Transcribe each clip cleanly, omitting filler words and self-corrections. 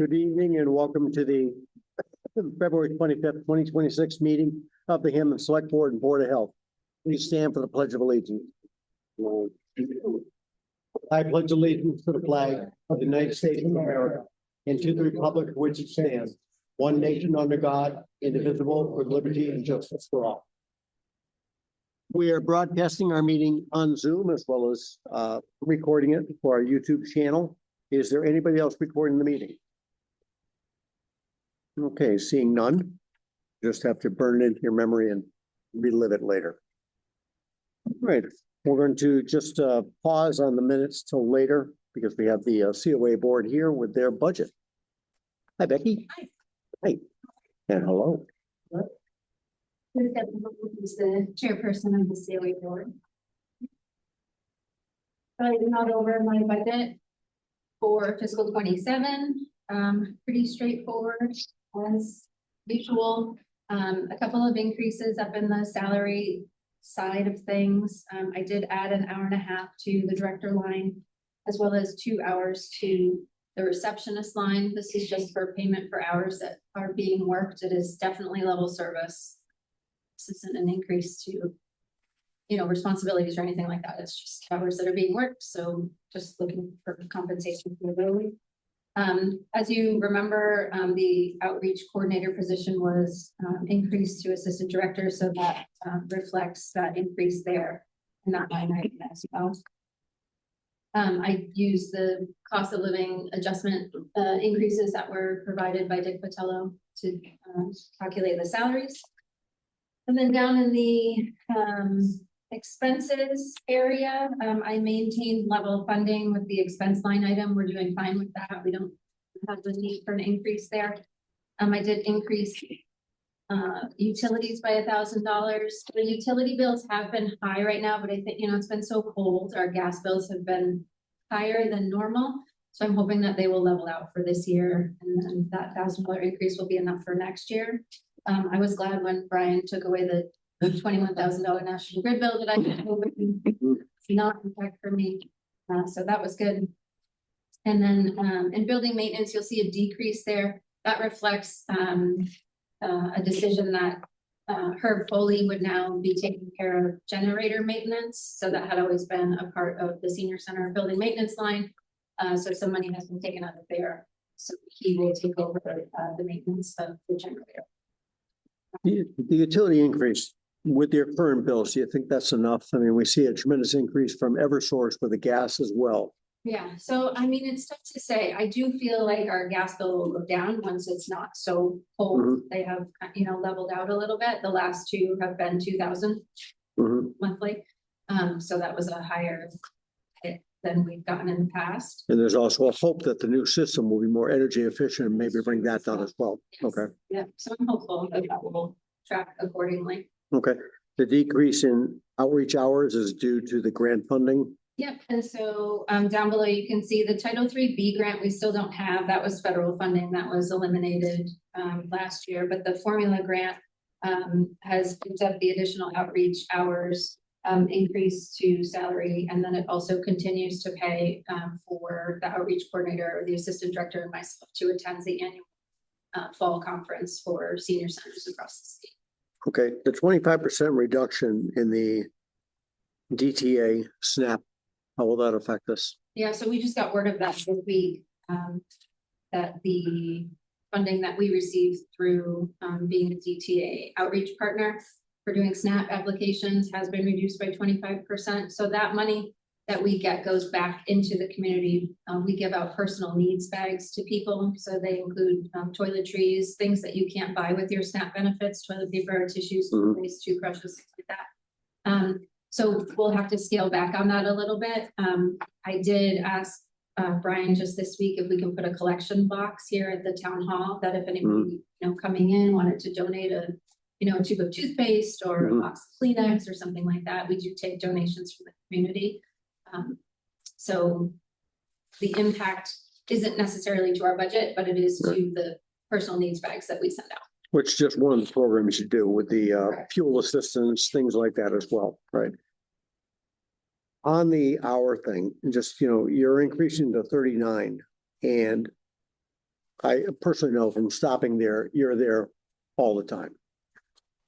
Good evening and welcome to the February 25th, 2026 meeting of the Hampden Selectboard and Board of Health. Please stand for the Pledge of Allegiance. I pledge allegiance to the flag of the United States of America and to the republic for which it stands, one nation under God, indivisible, with liberty and justice for all. We are broadcasting our meeting on Zoom as well as recording it for our YouTube channel. Is there anybody else recording the meeting? Okay, seeing none, just have to burn it into your memory and relive it later. All right, we're going to just pause on the minutes till later because we have the COA board here with their budget. Hi, Becky. Hi. Hi. And hello. Who's the chairperson of the COA board. So I went over my budget for fiscal 27. Pretty straightforward as usual. A couple of increases up in the salary side of things. I did add an hour and a half to the director line, as well as 2 hours to the receptionist line. This is just for payment for hours that are being worked. It is definitely level service. This isn't an increase to, responsibilities or anything like that. It's just hours that are being worked. So just looking for compensation for the building. As you remember, the outreach coordinator position was increased to assistant director, so that reflects that increase there and that line item as well. I used the cost of living adjustment increases that were provided by Dick Patello to calculate the salaries. And then down in the expenses area, I maintained level funding with the expense line item. We're doing fine with that. We don't have the need for an increase there. I did increase utilities by $1,000. The utility bills have been high right now, but I think, it's been so cold. Our gas bills have been higher than normal. So I'm hoping that they will level out for this year. And then that $1,000 increase will be enough for next year. I was glad when Brian took away the $21,000 National Grid bill that I had not impact for me. So that was good. And then in building maintenance, you'll see a decrease there. That reflects a decision that Herb Foley would now be taking care of generator maintenance. So that had always been a part of the senior center building maintenance line. So some money has been taken out of there. So he will take over the maintenance of the generator. The utility increase with your current bills, do you think that's enough? I mean, we see a tremendous increase from Eversource for the gas as well. Yeah, so I mean, it's tough to say. I do feel like our gas bill will go down once it's not so cold. They have, leveled out a little bit. The last two have been 2,000 monthly. So that was a higher hit than we've gotten in the past. And there's also a hope that the new system will be more energy efficient and maybe bring that down as well. Yes. Okay. Yeah, so I'm hopeful that that will track accordingly. Okay. The decrease in outreach hours is due to the grant funding. Yep, and so down below you can see the Title III-B grant we still don't have. That was federal funding that was eliminated last year, but the formula grant has picked up the additional outreach hours, increase to salary, and then it also continues to pay for the outreach coordinator or the assistant director and myself to attend the annual fall conference for senior centers across the state. Okay, the 25% reduction in the DTA SNAP, how will that affect us? Yeah, so we just got word of that this week, that the funding that we received through being a DTA outreach partner for doing SNAP applications has been reduced by 25%. So that money that we get goes back into the community. We give out personal needs bags to people. So they include toiletries, things that you can't buy with your SNAP benefits, toilet paper, tissues, toothbrushes, things like that. So we'll have to scale back on that a little bit. I did ask Brian just this week if we can put a collection box here at the town hall, that if anybody coming in wanted to donate a tube of toothpaste or a box of Kleenex or something like that. We do take donations from the community. So the impact isn't necessarily to our budget, but it is to the personal needs bags that we send out. Which is just one of the programs you do with the fuel assistance, things like that as well, right? On the hour thing, just, you're increasing to 39 and I personally know from stopping there, you're there all the time.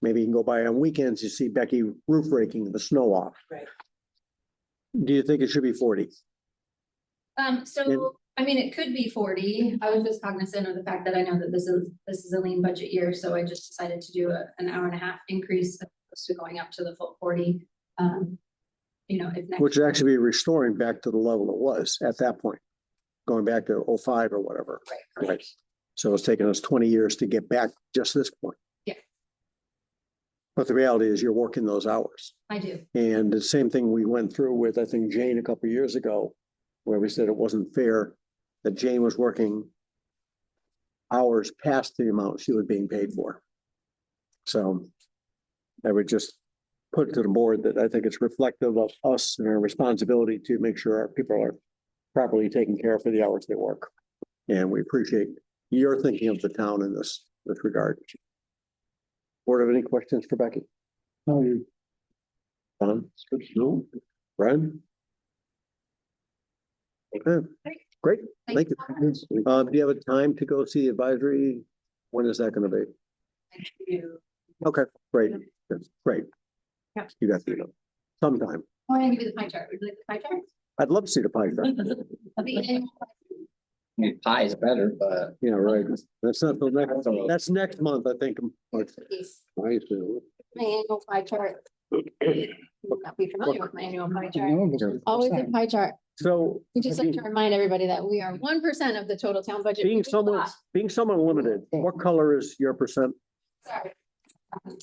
Maybe you can go by on weekends, you see Becky roof raking the snow off. Right. Do you think it should be 40? So, I mean, it could be 40. I was just cognizant of the fact that I know that this is a lean budget year, so I just decided to do an hour and a half increase as opposed to going up to the full 40. You know, if next. Which would actually be restoring back to the level it was at that point, going back to 05 or whatever. Right. So it's taken us 20 years to get back just this point. Yeah. But the reality is you're working those hours. I do. And the same thing we went through with, I think, Jane a couple of years ago, where we said it wasn't fair that Jane was working hours past the amount she was being paid for. So I would just put it to the board that I think it's reflective of us and our responsibility to make sure our people are properly taken care of for the hours they work. And we appreciate your thinking of the town in this regard. Board, have any questions for Becky? No, you. Don? No. Brian? Okay, great. Thank you. Do you have a time to go see advisory? When is that going to be? Okay, great. Great. Yeah. You got the sometime. I'm gonna give you the pie chart. Would you like the pie chart? I'd love to see the pie chart. I mean, pie is better, but Yeah, right. That's not the next, that's next month, I think. Yes. Right. My annual pie chart. Not be familiar with my annual pie chart. Always a pie chart. So We just like to remind everybody that we are 1% of the total town budget. being someone limited, what color is your percent? Sorry.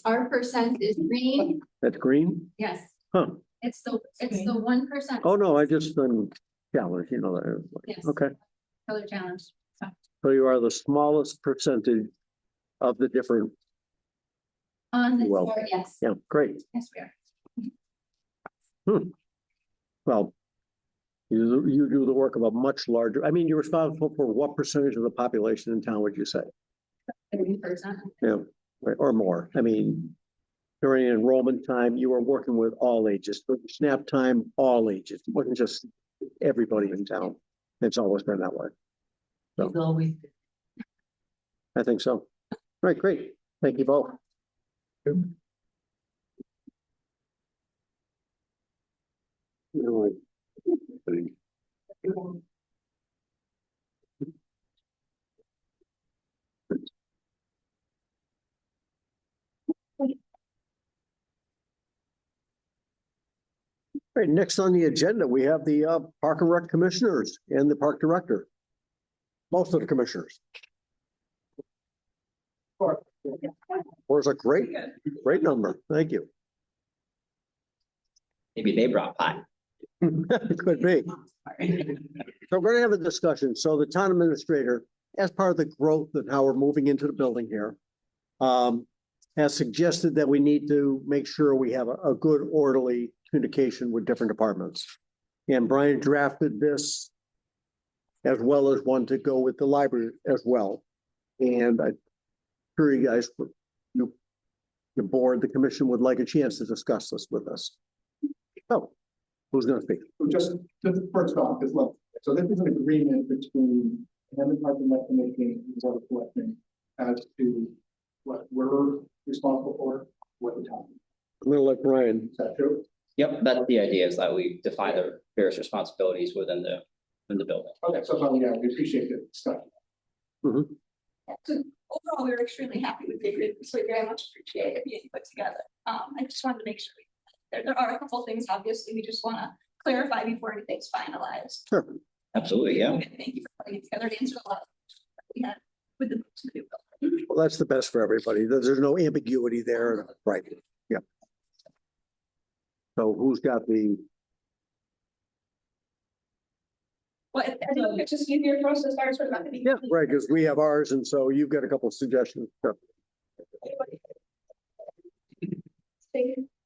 Our percent is green. That's green? Yes, Huh. it's the 1%. Oh, no, I just challenged, you know that. Yes. Okay. Color challenge. So you are the smallest percentage of the different, On the Well, chart, yes. yeah, great. Yes, we are. Well, you do the work of a much larger, I mean, you're responsible for what percentage of the population in town would you say? 30%. Yeah, right, or more. I mean, during enrollment time, you were working with all ages, but snap time, all ages. It wasn't just everybody in town. It's always been that way. So always. I think so. Right, great. Thank you both. Right, next on the agenda, we have the Park and Rec Commissioners and the Park Director. Most of the commissioners. Was a great number. Thank you. Maybe they brought pie. Could be. So we're going to have a discussion. So the town administrator, as part of the growth and how we're moving into the building here, has suggested that we need to make sure we have a good orderly communication with different departments. And Brian drafted this as well as one to go with the library as well. And I'm sure you guys, the board, the commission would like a chance to discuss this with us. Oh, who's going to speak? So just first off, as well, so this is an agreement between the Park and Rec Committee and the Board of Selectmen as to what we're responsible for, what the town. I'm going to let Brian. Is that true? Yep, that's the idea, is that we define the various responsibilities within the building. Okay, so yeah, we appreciate the discussion. So overall, we were extremely happy with the agreement, so we very much appreciate it being put together. I just wanted to make sure there are a couple of things, obviously, we just want to clarify before anything's finalized. Sure. Absolutely, yeah. Okay, thank you for putting it together. It answered a lot of questions that we had with the new building. Well, that's the best for everybody. There's no ambiguity there. Right. Yeah. So who's got the, Well, I think it's just easier for us to start sort of. yeah, right, because we have ours, and so you've got a couple of suggestions. Sure.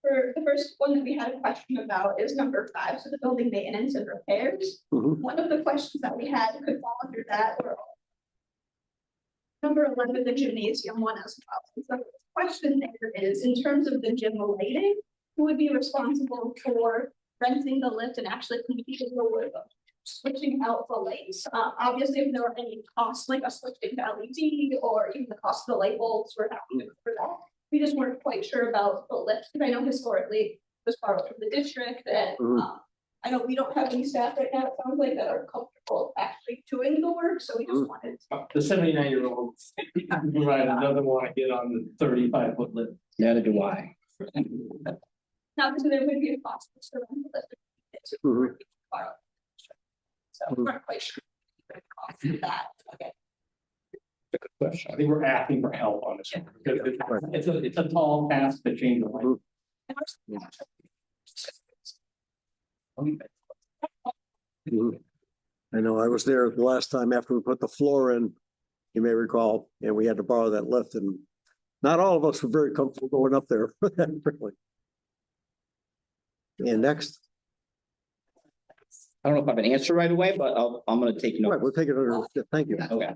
For the first one that we had a question about is number 5, so the building maintenance and repairs. One of the questions that we had could fall under that, or number 11, the gymnasium one as well. So the question there is, in terms of the gym lighting, who would be responsible for renting the lift and actually completing the work switching out the lights. Obviously, if there were any costs, like a switching to LED or even the cost of the light bulbs, we're happy for that. We just weren't quite sure about the lift, because I know historically it was borrowed from the district, and I know we don't have any staff right now, it sounds like, that are comfortable actually doing the work, so we just wanted to. The 79-year-old, right, doesn't want to get on the 35-foot lift. Neither do I. Now, because there would be a cost to run the lift. Mhm. So we weren't quite sure the cost of that, okay. Good question. I think we're asking for help on this one, because it's a tall task to change the light. I know, I was there the last time after we put the floor in, you may recall, and we had to borrow that lift, and not all of us were very comfortable going up there. Really. And next, I don't know if I have an answer right away, but I'm gonna take all right, note. we'll take it under, thank you. Okay.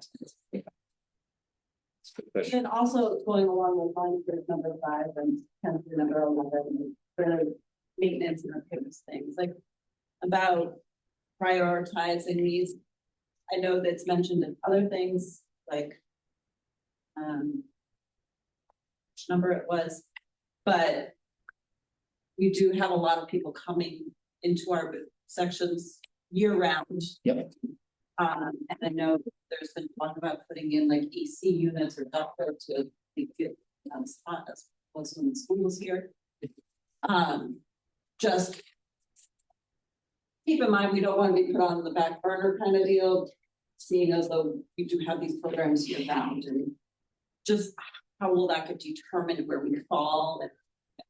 Good question. And also going along with lines with number 5 and kind of number 11, for maintenance and repairs things, like about prioritizing these. I know that's mentioned in other things, like which number it was, but we do have a lot of people coming into our sections year round. Yep. And I know there's been talk about putting in like EC units or ductwork to get spot as opposed to when the school was here. Just keep in mind, we don't want to be put on the back burner kind of deal, seeing as though we do have these programs year round, and just how will that get determined where we fall, and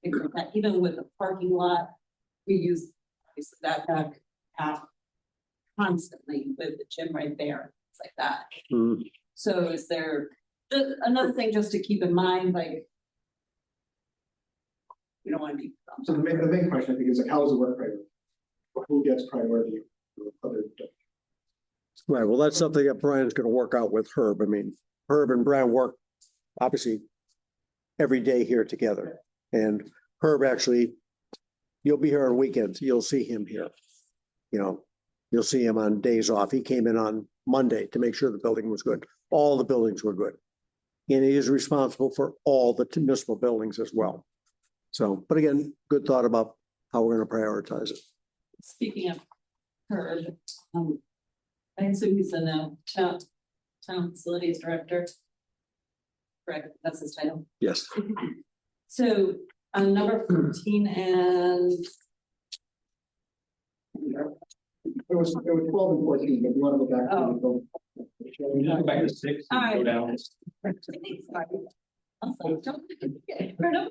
things like that. Even with the parking lot, we use obviously that back half constantly with the gym right there, things like that. Mhm. So is there just another thing just to keep in mind, like we don't want to be. So the main question, I think, is like, how is the work priority? Who gets priority? Other. Right, well, that's something that Brian's gonna work out with Herb. I mean, Herb and Brian work obviously every day here together. And Herb actually, you'll be here on weekends, you'll see him here. You know, you'll see him on days off. He came in on Monday to make sure the building was good. All the buildings were good. And he is responsible for all the municipal buildings as well. So, but again, good thought about how we're gonna prioritize it. Speaking of Herb, I assume he's the town facilities director. Correct, that's his title. Yes. So on number 14 and. It was 12 and 14, but you want to go back to the. We just go back to 6 and go down. Also, don't forget, for no,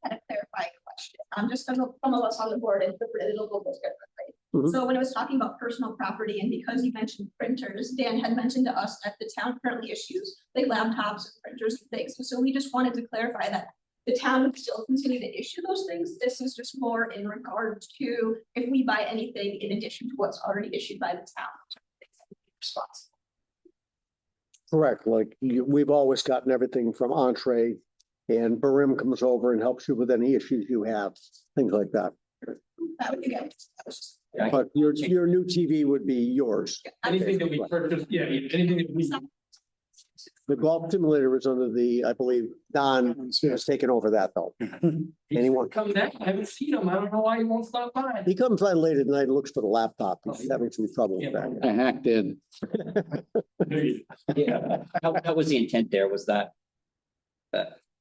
had a clarifying question. Just some of us on the board interpreted it a little bit differently. Mhm. So when it was talking about personal property, and because you mentioned printers, Dan had mentioned to us that the town currently issues like laptops and printers and things. So we just wanted to clarify that the town would still continue to issue those things. This is just more in regards to if we buy anything in addition to what's already issued by the town. Response. Correct, like we've always gotten everything from Entree, and Barim comes over and helps you with any issues you have, things like that. That would be good. That was just- But your new TV would be yours. Anything that we purchase, yeah, anything that we. The golf simulator is under the, I believe, Don has taken over that though. Anyone? Come down, I haven't seen him, I don't know why he won't stop by. He comes on late at night and looks for the laptop. He's having some trouble with that. I hacked in. Yeah, that was the intent there, was that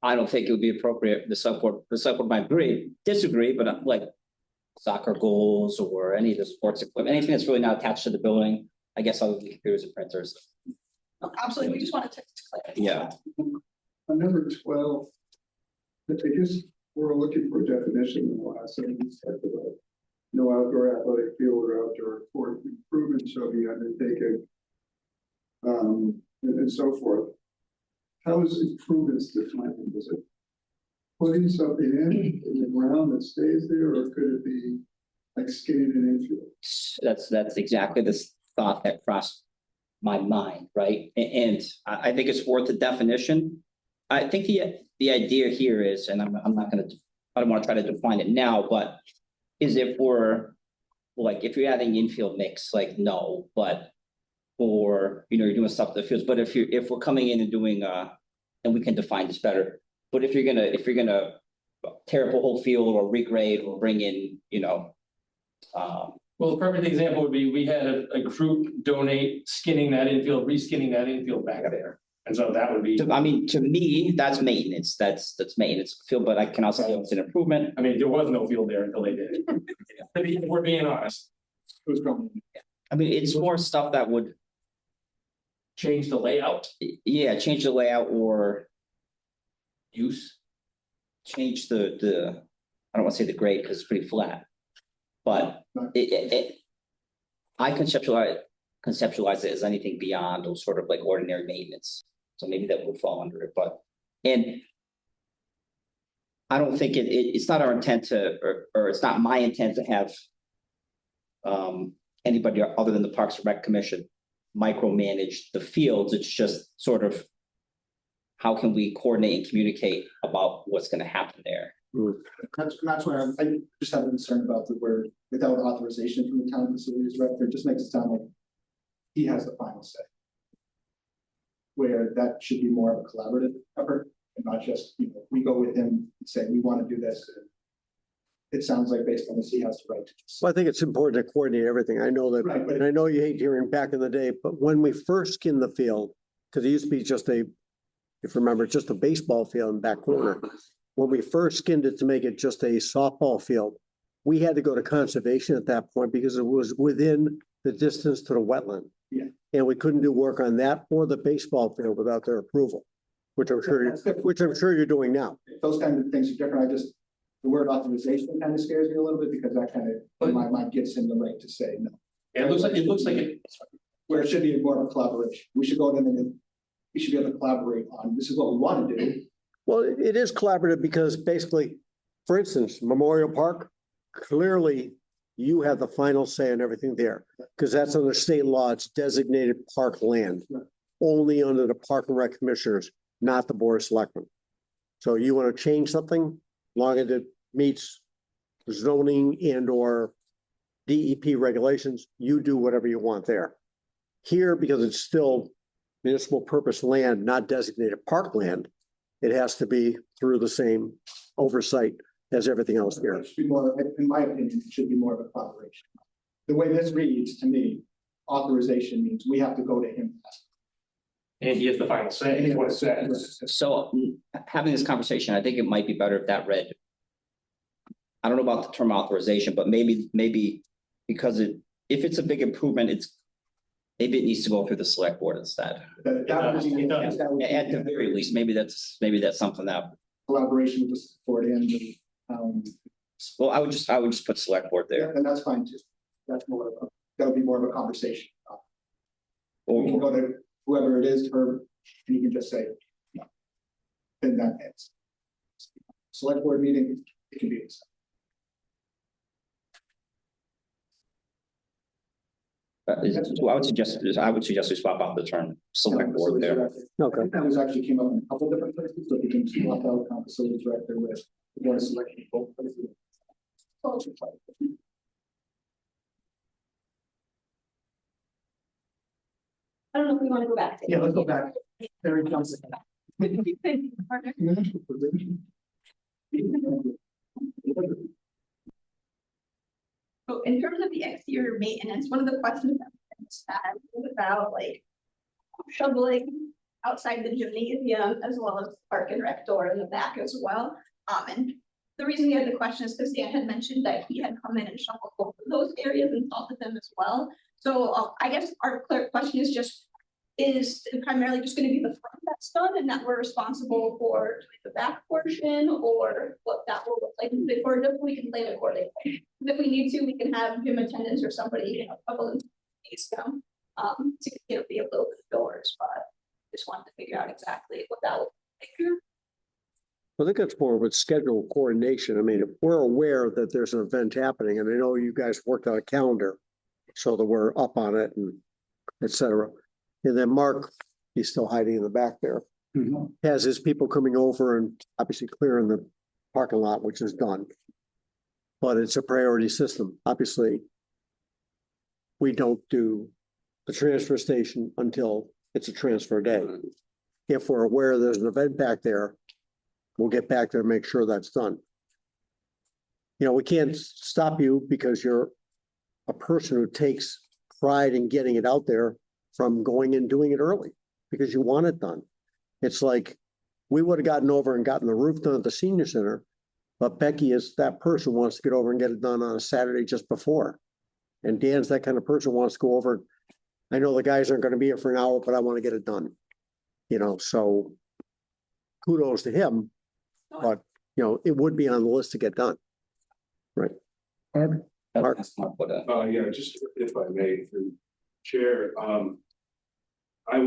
I don't think it would be appropriate, the select board might disagree, but like soccer goals or any of the sports equipment, anything that's really not attached to the building, I guess I'll leave computers and printers. Oh, absolutely, we just wanted to clarify. Yeah. On number 12, I just, we're looking for a definition in the last sentence, talked about no outdoor athletic field or outdoor sport improvement shall be undertaken. And so forth. How is improvements defined? Is it putting something in the ground that stays there, or could it be like skating an infield? That's exactly the thought that crossed my mind, right? And I think it's worth the definition. I think the idea here is, and I don't want to try to define it now, but is if we're like, if you're adding infield mix, like, no, but. Or, you're doing stuff that feels, but if we're coming in and doing, and we can define this better. But if you're gonna tear up a whole field or regrade or bring in, Well, the perfect example would be, we had a group donate skinning that infield, reskinning that infield back there. And so that would be, I mean, to me, that's maintenance, that's maintenance field, but I can also say it's an improvement. I mean, there was no field there until they did it. If we're being honest, It was going. I mean, it's more stuff that would, change the layout, yeah, change the layout or use. change the, I don't want to say the grade because it's pretty flat. But I conceptualize it as anything beyond those sort of like ordinary maintenance. So maybe that would fall under it, and I don't think it's not our intent to, or it's not my intent to have anybody other than the Parks and Rec Commission micromanage the fields. It's just sort of how can we coordinate and communicate about what's going to happen there. That's where I just have a concern about the word without authorization from the town facilities director. It just makes it sound like he has the final say. Where that should be more of a collaborative effort and not just, we go with him and say, we want to do this. It sounds like based on this, he has the right to just. Well, I think it's important to coordinate everything. I know that, Right, but and I know you hate hearing back in the day, but when we first skinned the field, because it used to be just if you remember, just a baseball field in the back corner. When we first skinned it to make it just a softball field, we had to go to conservation at that point because it was within the distance to the wetland. Yeah. And we couldn't do work on that or the baseball field without their approval, which I'm sure you're doing now. Those kinds of things are different. The word authorization kind of scares me a little bit because that kind of, in my mind, gives him the right to say no. It looks like it. Where it should be more of a collaboration. We should go in and we should be able to collaborate on, this is what we want to do. Well, it is collaborative because basically, for instance, Memorial Park, clearly you have the final say on everything there because that's under state law. It's designated park land, only under the Park and Rec Commissioners, not the Board of Selectmen. So you want to change something, long as it meets zoning and or DEP regulations, you do whatever you want there. Here, because it's still municipal purpose land, not designated parkland, it has to be through the same oversight as everything else here. It should be more, in my opinion, it should be more of a collaboration. The way this reads to me, authorization means we have to go to him. And he has the final say, is what it says. So having this conversation, I think it might be better if that read. I don't know about the term authorization, but maybe because if it's a big improvement, maybe it needs to go through the select board instead. That would be- that would be- At the very least, maybe that's something that, Collaboration with the support and the, well, I would just put select board there. and that's fine too. That's that would be more of a conversation. We can Or go to whoever it is, her, and you can just say, no. Then that ends. Select board meeting, it can be. so I would suggest we swap out the term select board there. Okay. That was actually came up in a couple different places, so you can swap out facility director with the board of selectmen, both places. I don't know if we want to go back. Yeah, let's go back. Terry Johnson. Partner. So in terms of the exterior maintenance, one of the questions that we had was about like shoveling outside the gymnasium as well as park and rec door in the back as well. And the reason we had the question is because Dan had mentioned that he had come in and shoveled both of those areas and salted them as well. So I guess our clear question is just, is it primarily just going to be the front that's done and that we're responsible for doing the back portion, or what that will look like before we can plan accordingly? If we need to, we can have gym attendants or somebody, a couple of days down to be able to open the doors, but just wanted to figure out exactly what that would look like. I think that's more of a schedule coordination. I mean, if we're aware that there's an event happening, and I know you guys worked on a calendar so that we're up on it and et cetera. And then Mark, he's still hiding in the back there, has his people coming over and obviously clearing the parking lot, which is done. But it's a priority system. Obviously, we don't do the transfer station until it's a transfer day. If we're aware there's an event back there, we'll get back there and make sure that's done. You know, we can't stop you because you're a person who takes pride in getting it out there from going and doing it early because you want it done. It's like, we would have gotten over and gotten the roof done at the senior center, but Becky is that person who wants to get over and get it done on a Saturday just before. And Dan's that kind of person who wants to go over. I know the guys aren't going to be here for an hour, but I want to get it done. You know, so kudos to him, but you know, it would be on the list to get done. Right. Ed? Mark? That's Mark, what, Yeah, just if I may, through chair, I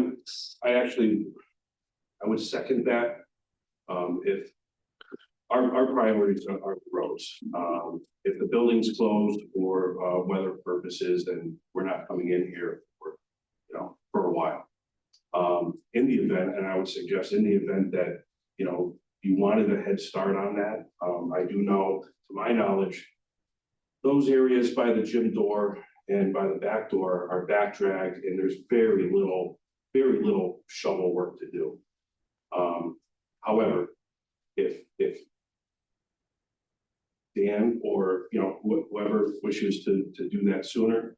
would second that. If our priorities are the roads. If the building's closed for weather purposes, then we're not coming in here for, you know, for a while. In the event, and I would suggest in the event that, you know, you wanted a head start on that, I do know, to my knowledge, those areas by the gym door and by the back door are back dragged, and there's very little shovel work to do. However, if Dan or, you know, whoever wishes to do that sooner,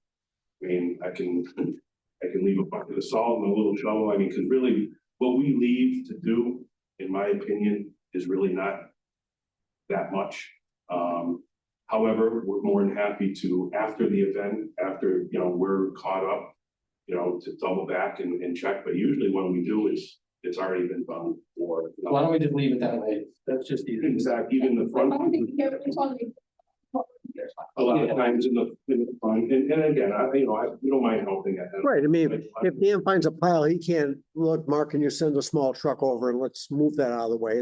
I mean, I can leave a bucket of salt and a little shovel. I mean, because really what we leave to do, in my opinion, is really not that much. However, we're more than happy to, after the event, after, you know, we're caught up, you know, to double back and check. But usually when we do, it's already been done. Or, you know, Why don't we just leave it that way? That's just easy. exactly, even the front. I don't think you it's only. A lot of times in the front, and again, we don't mind helping it. Right, I mean, if Dan finds a pile, he can't, look, Mark, can you send a small truck over and let's move that out of the way?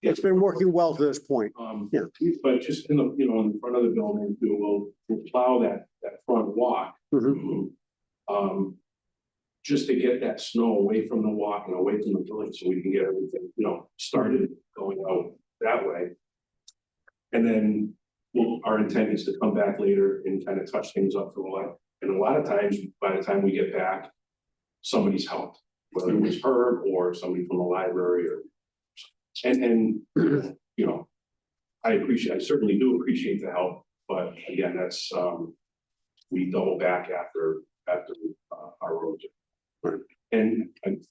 It's been working well to this point. Yeah. But just in the, you know, in the front of the building, we'll plow that front walk. Mhm. Just to get that snow away from the walk and away from the building, so we can get everything, you know, started going out that way. And then, our intent is to come back later and kind of touch things up for a while. And a lot of times, by the time we get back, somebody's helped, whether it was her or somebody from the library or. And you know, I certainly do appreciate the help, but again, that's, we double back after our roads. Right. And I'd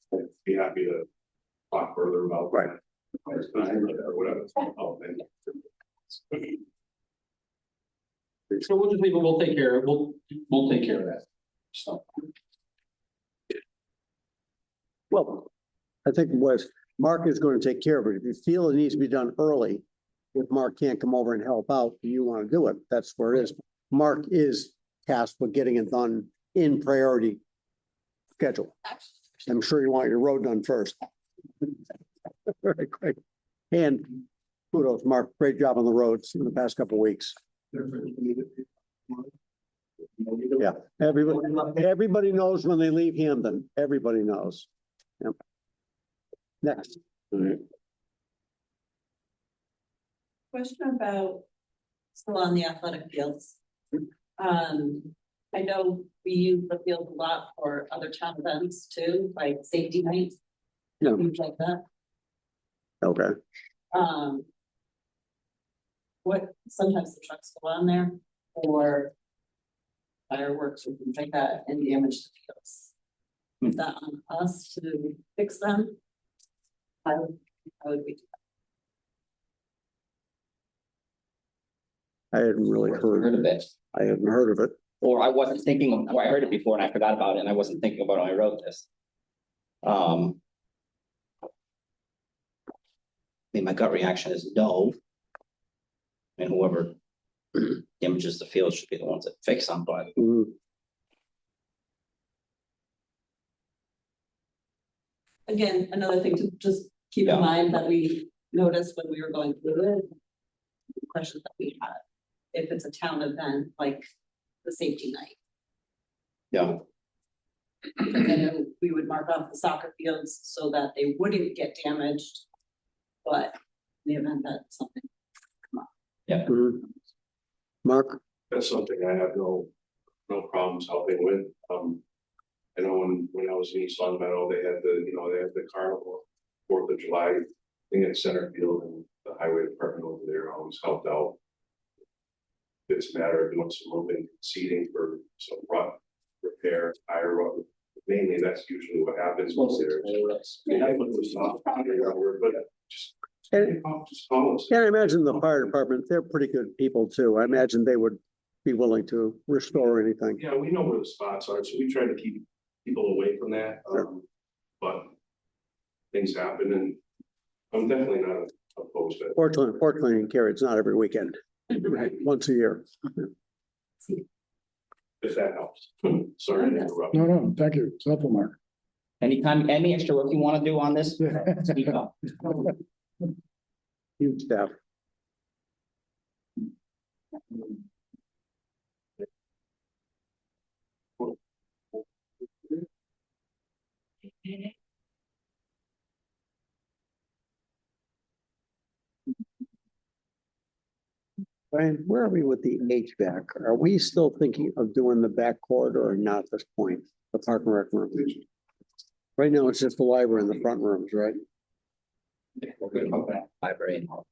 be happy to talk further about. Right. Or whatever. So we'll just leave it, we'll take care of that. So. Well, I think what Mark is going to take care of it. If you feel it needs to be done early, if Mark can't come over and help out, and you want to do it, that's where it is. Mark is tasked with getting it done in priority schedule. I'm sure you want your road done first. Very quick. And kudos, Mark, great job on the roads in the past couple of weeks. Yeah, everybody knows when they leave Hampden. Everybody knows. Yep. Next. Question about still on the athletic fields. I know we use the field a lot for other town events too, like safety nights. Yeah. Things like that. Okay. What, sometimes the trucks go on there for fireworks or things like that and damage the fields. Is that on us to fix them? How would we do I hadn't really heard of it. I hadn't heard of it. Or I wasn't thinking, or I heard it before and I forgot about it and I wasn't thinking about it when I wrote this. I mean, my gut reaction is no. And whoever damages the field should be the ones that fix them, but Mhm. Again, another thing to just keep in mind that we noticed when we were going through it. The questions that we had, if it's a town event, like the safety night. yeah, And then we would mark off the soccer fields so that they wouldn't get damaged. But in the event that something. Mhm. Mark, That's something I have no no problems helping with. I know when I was in East Long Meadow, they had the carnival, 4th of July thing at center field, and the highway department over there always helped out. It's a matter of doing some moving, seating for some rut repair, tire rut. Mainly, that's usually what happens. Once there's. But just call us. And I imagine the fire department, they're pretty good people too. I imagine they would be willing to restore anything. Yeah, we know where the spots are, so we try to keep people away from that. But things happen, and I'm definitely not opposed to it. Fortunately in Cary, it's not every weekend, right? Once a year. If that helps. Sorry to interrupt. No, thank you. It's helpful, Mark. Anytime, any extra work you want to do on this, speak up. Huge staff. Brian, where are we with the HVAC? Are we still thinking of doing the back corridor or not at this point? The park and rec room? Right now, it's just the library and the front rooms, right? We're good about that. Library and all.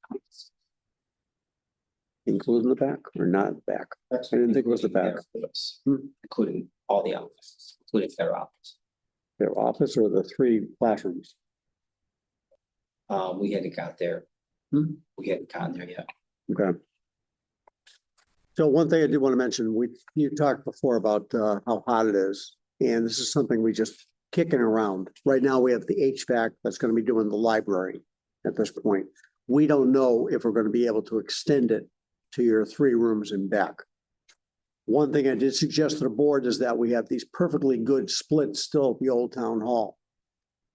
Including the back or not the back? I didn't think it was the back. Including all the offices, including their office. Their office or the 3 classrooms? We hadn't got there. Hmm. We hadn't gotten there yet. Okay. So one thing I did want to mention, you talked before about how hot it is, and this is something we just kicking around. Right now, we have the HVAC that's going to be doing the library at this point. We don't know if we're going to be able to extend it to your 3 rooms in back. One thing I did suggest to the board is that we have these perfectly good splits still at the old town hall.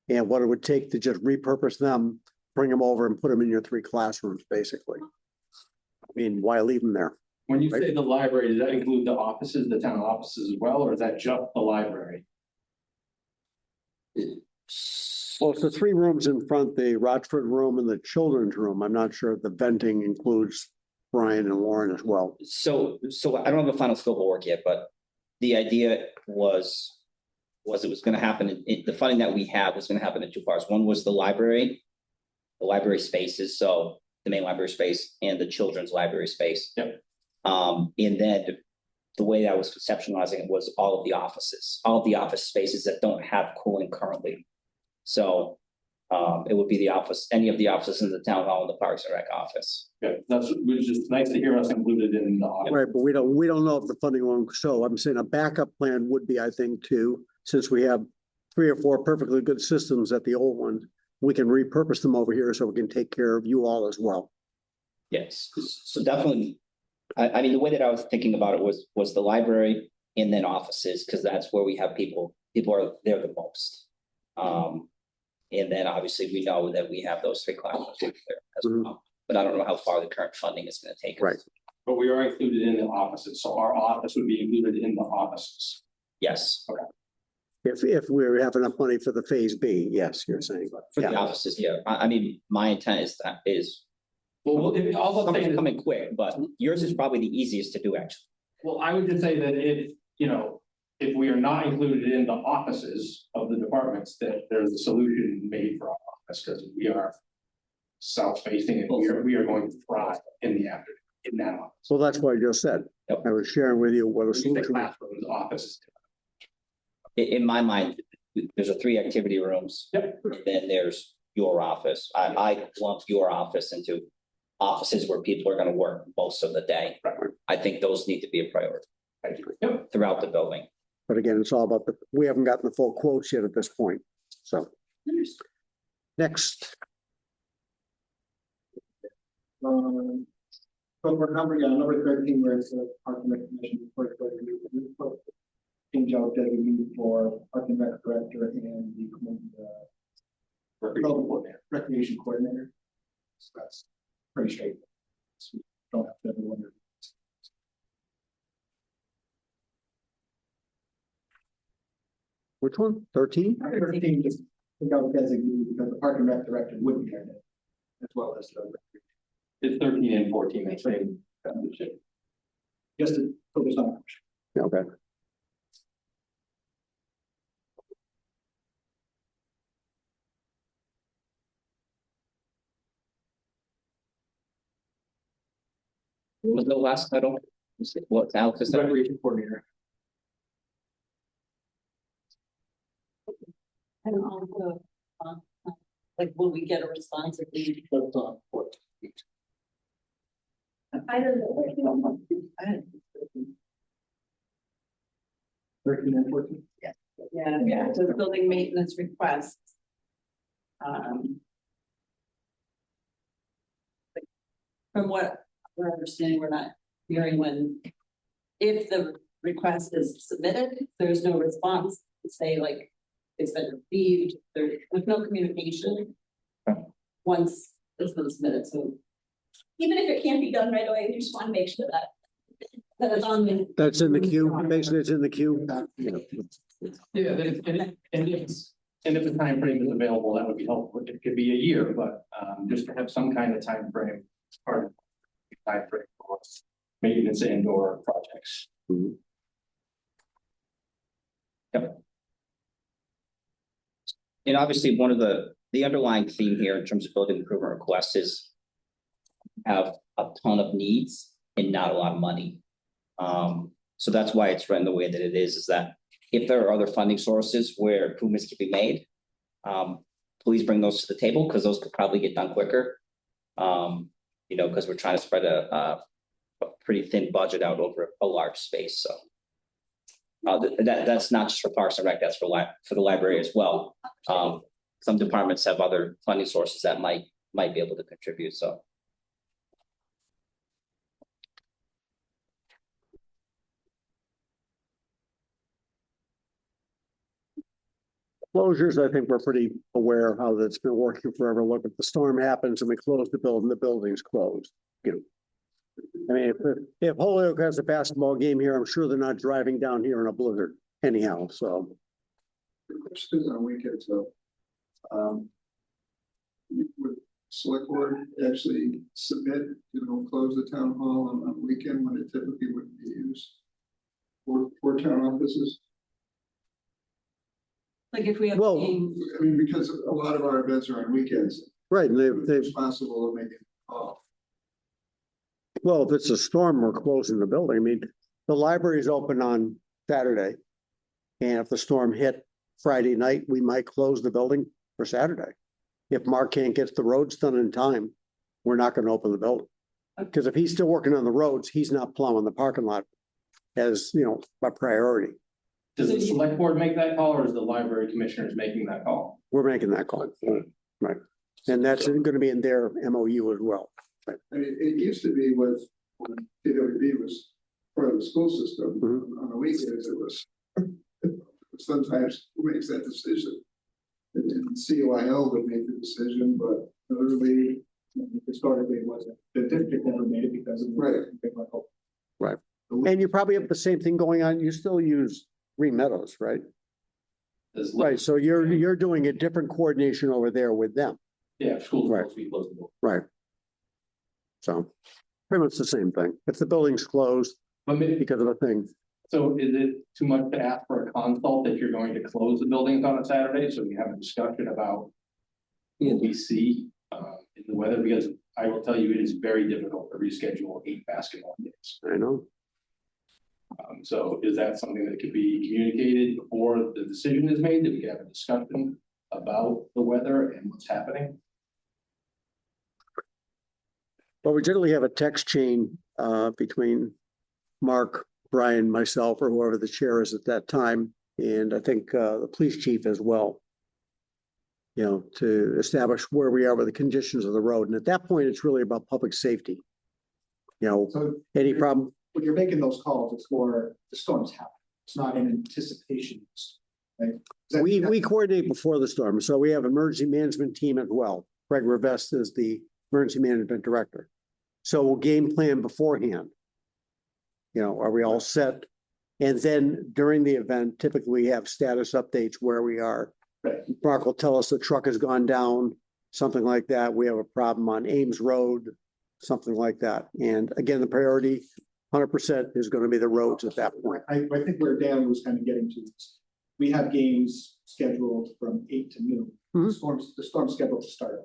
And what it would take to just repurpose them, bring them over and put them in your 3 classrooms, basically. I mean, why leave them there? When you say the library, does that include the offices, the town offices as well, or is that just the library? Well, it's the 3 rooms in front, the Rochford room and the children's room. I'm not sure if the venting includes Brian and Lauren as well. So I don't have a final scope of work yet, but the idea was it was gonna happen in the funding that we have was gonna happen in 2 parts. One was the library spaces, so the main library space and the children's library space. Yep. And then the way that I was conceptualizing it was all of the office spaces that don't have cooling currently. So it would be any of the offices in the town hall and the Parks and Rec office. Yeah, which is nice to hear us included in the office. Right, but we don't know if the funding won't show. I'm saying a backup plan would be, I think, too, since we have 3 or 4 perfectly good systems at the old one, we can repurpose them over here so we can take care of you all as well. Yes, so definitely. I mean, the way that I was thinking about it was the library and then offices, because that's where we have people are there the most. And then obviously we know that we have those 3 classrooms there as well. But I don't know how far the current funding is going to take us. Right. But we are included in the offices, so our office would be included in the offices. Yes. Okay. If we have enough money for the phase B, yes, you're saying. For the offices, yeah. I mean, my intent is Well, all I'm saying something is, coming quick, but yours is probably the easiest to do, actually. well, I would just say that if we are not included in the offices of the departments, that there's a solution made for our office, because we are south facing and we are going to thrive in the afternoon in that office. So that's what I just said. Yep. I was sharing with you what a When you say solution. classrooms, offices. In my mind, there's 3 activity rooms. Yep. Then there's your office. I lump your office into offices where people are going to work most of the day. Right. I think those need to be a priority Yep. throughout the building. But again, it's all about we haven't gotten the full quotes yet at this point. So next, So we're covering number 13, where it's a park and rec commission report. Change out designee for park and rec director and the recreation coordinator. So that's pretty straightforward. So we don't have to wonder. which one? 13? 13 just take out designee because the park and rec director would be there as well as the It's 13 and 14, they say. just to focus on. Okay. Was the last title? What Alex is that? Recreation coordinator. And also, like, will we get a response if we? I don't know. 13 and 14. Yeah, so building maintenance requests. From what we're understanding, we're not hearing when, if the request is submitted, there's no response to say like, it's been received, there's no communication. Once it's been submitted, so. Even if it can't be done right away, we just want to make sure that it's on the. That's in the queue, basically it's in the queue. Yeah, and if the time frame is available, that would be helpful. It could be a year, but just to have some kind of time frame, part of the time frame for maintenance and or projects. Yep. And obviously, one of the underlying theme here in terms of building improvement requests is have a ton of needs and not a lot of money. So that's why it's run the way that it is that if there are other funding sources where improvements can be made, please bring those to the table because those could probably get done quicker. Because we're trying to spread a pretty thin budget out over a large space. So that's not just for Parks and Rec, that's for the library as well. Some departments have other funding sources that might be able to contribute. So. Closures, I think we're pretty aware of how that's been working forever. Look, if the storm happens and we close the building, the building's closed. I mean, if Holyoke has a basketball game here, I'm sure they're not driving down here in a blizzard anyhow, so. Questions on weekends, so. Would Selectboard actually submit, close the town hall on a weekend when it typically wouldn't be used for town offices? Like if we have. Well, I mean, because a lot of our events are on weekends. right, and It's they've, possible to make it off. well, if it's a storm, we're closing the building. I mean, the library's open on Saturday. And if the storm hit Friday night, we might close the building for Saturday. If Mark can't get the roads done in time, we're not going to open the building. Because if he's still working on the roads, he's not plowing the parking lot as, a priority. Does the select board make that call or is the library commissioners making that call? We're making that call, right? And that's going to be in their MOU as well. Right. I mean, it used to be when TWB was part of the school system, on the weekends, it was sometimes who makes that decision? And COIL would make the decision, but literally, historically it wasn't. The district never made it because of. Right. And you probably have the same thing going on. You still use Green Meadows, right? Right. So you're doing a different coordination over there with them. Yeah, schools Right. supposed to be closed. Right. So pretty much the same thing. If the building's closed But maybe, because of a thing. so is it too much to ask for a consult that you're going to close the buildings on a Saturday? So we have a discussion about what we see in the weather, because I will tell you, it is very difficult to reschedule 8 basketball games. I know. So is that something that could be communicated before the decision is made, that we could have a discussion about the weather and what's happening? Well, we generally have a text chain between Mark, Brian, myself, or whoever the chair is at that time. And I think the police chief as well. To establish where we are with the conditions of the road. And at that point, it's really about public safety. So Any problem? when you're making those calls, it's for the storms happen. It's not in anticipation. Right? We coordinate before the storm. So we have emergency management team as well. Greg Revest is the emergency management director. So we'll game plan beforehand. Are we all set? And then during the event, typically we have status updates where we are. Right. Mark will tell us the truck has gone down, something like that. We have a problem on Ames Road, something like that. And again, the priority 100% is going to be the roads at that point. I think where Dan was kind of getting to is we have games scheduled from 8 to noon. Mhm. The storm's scheduled to start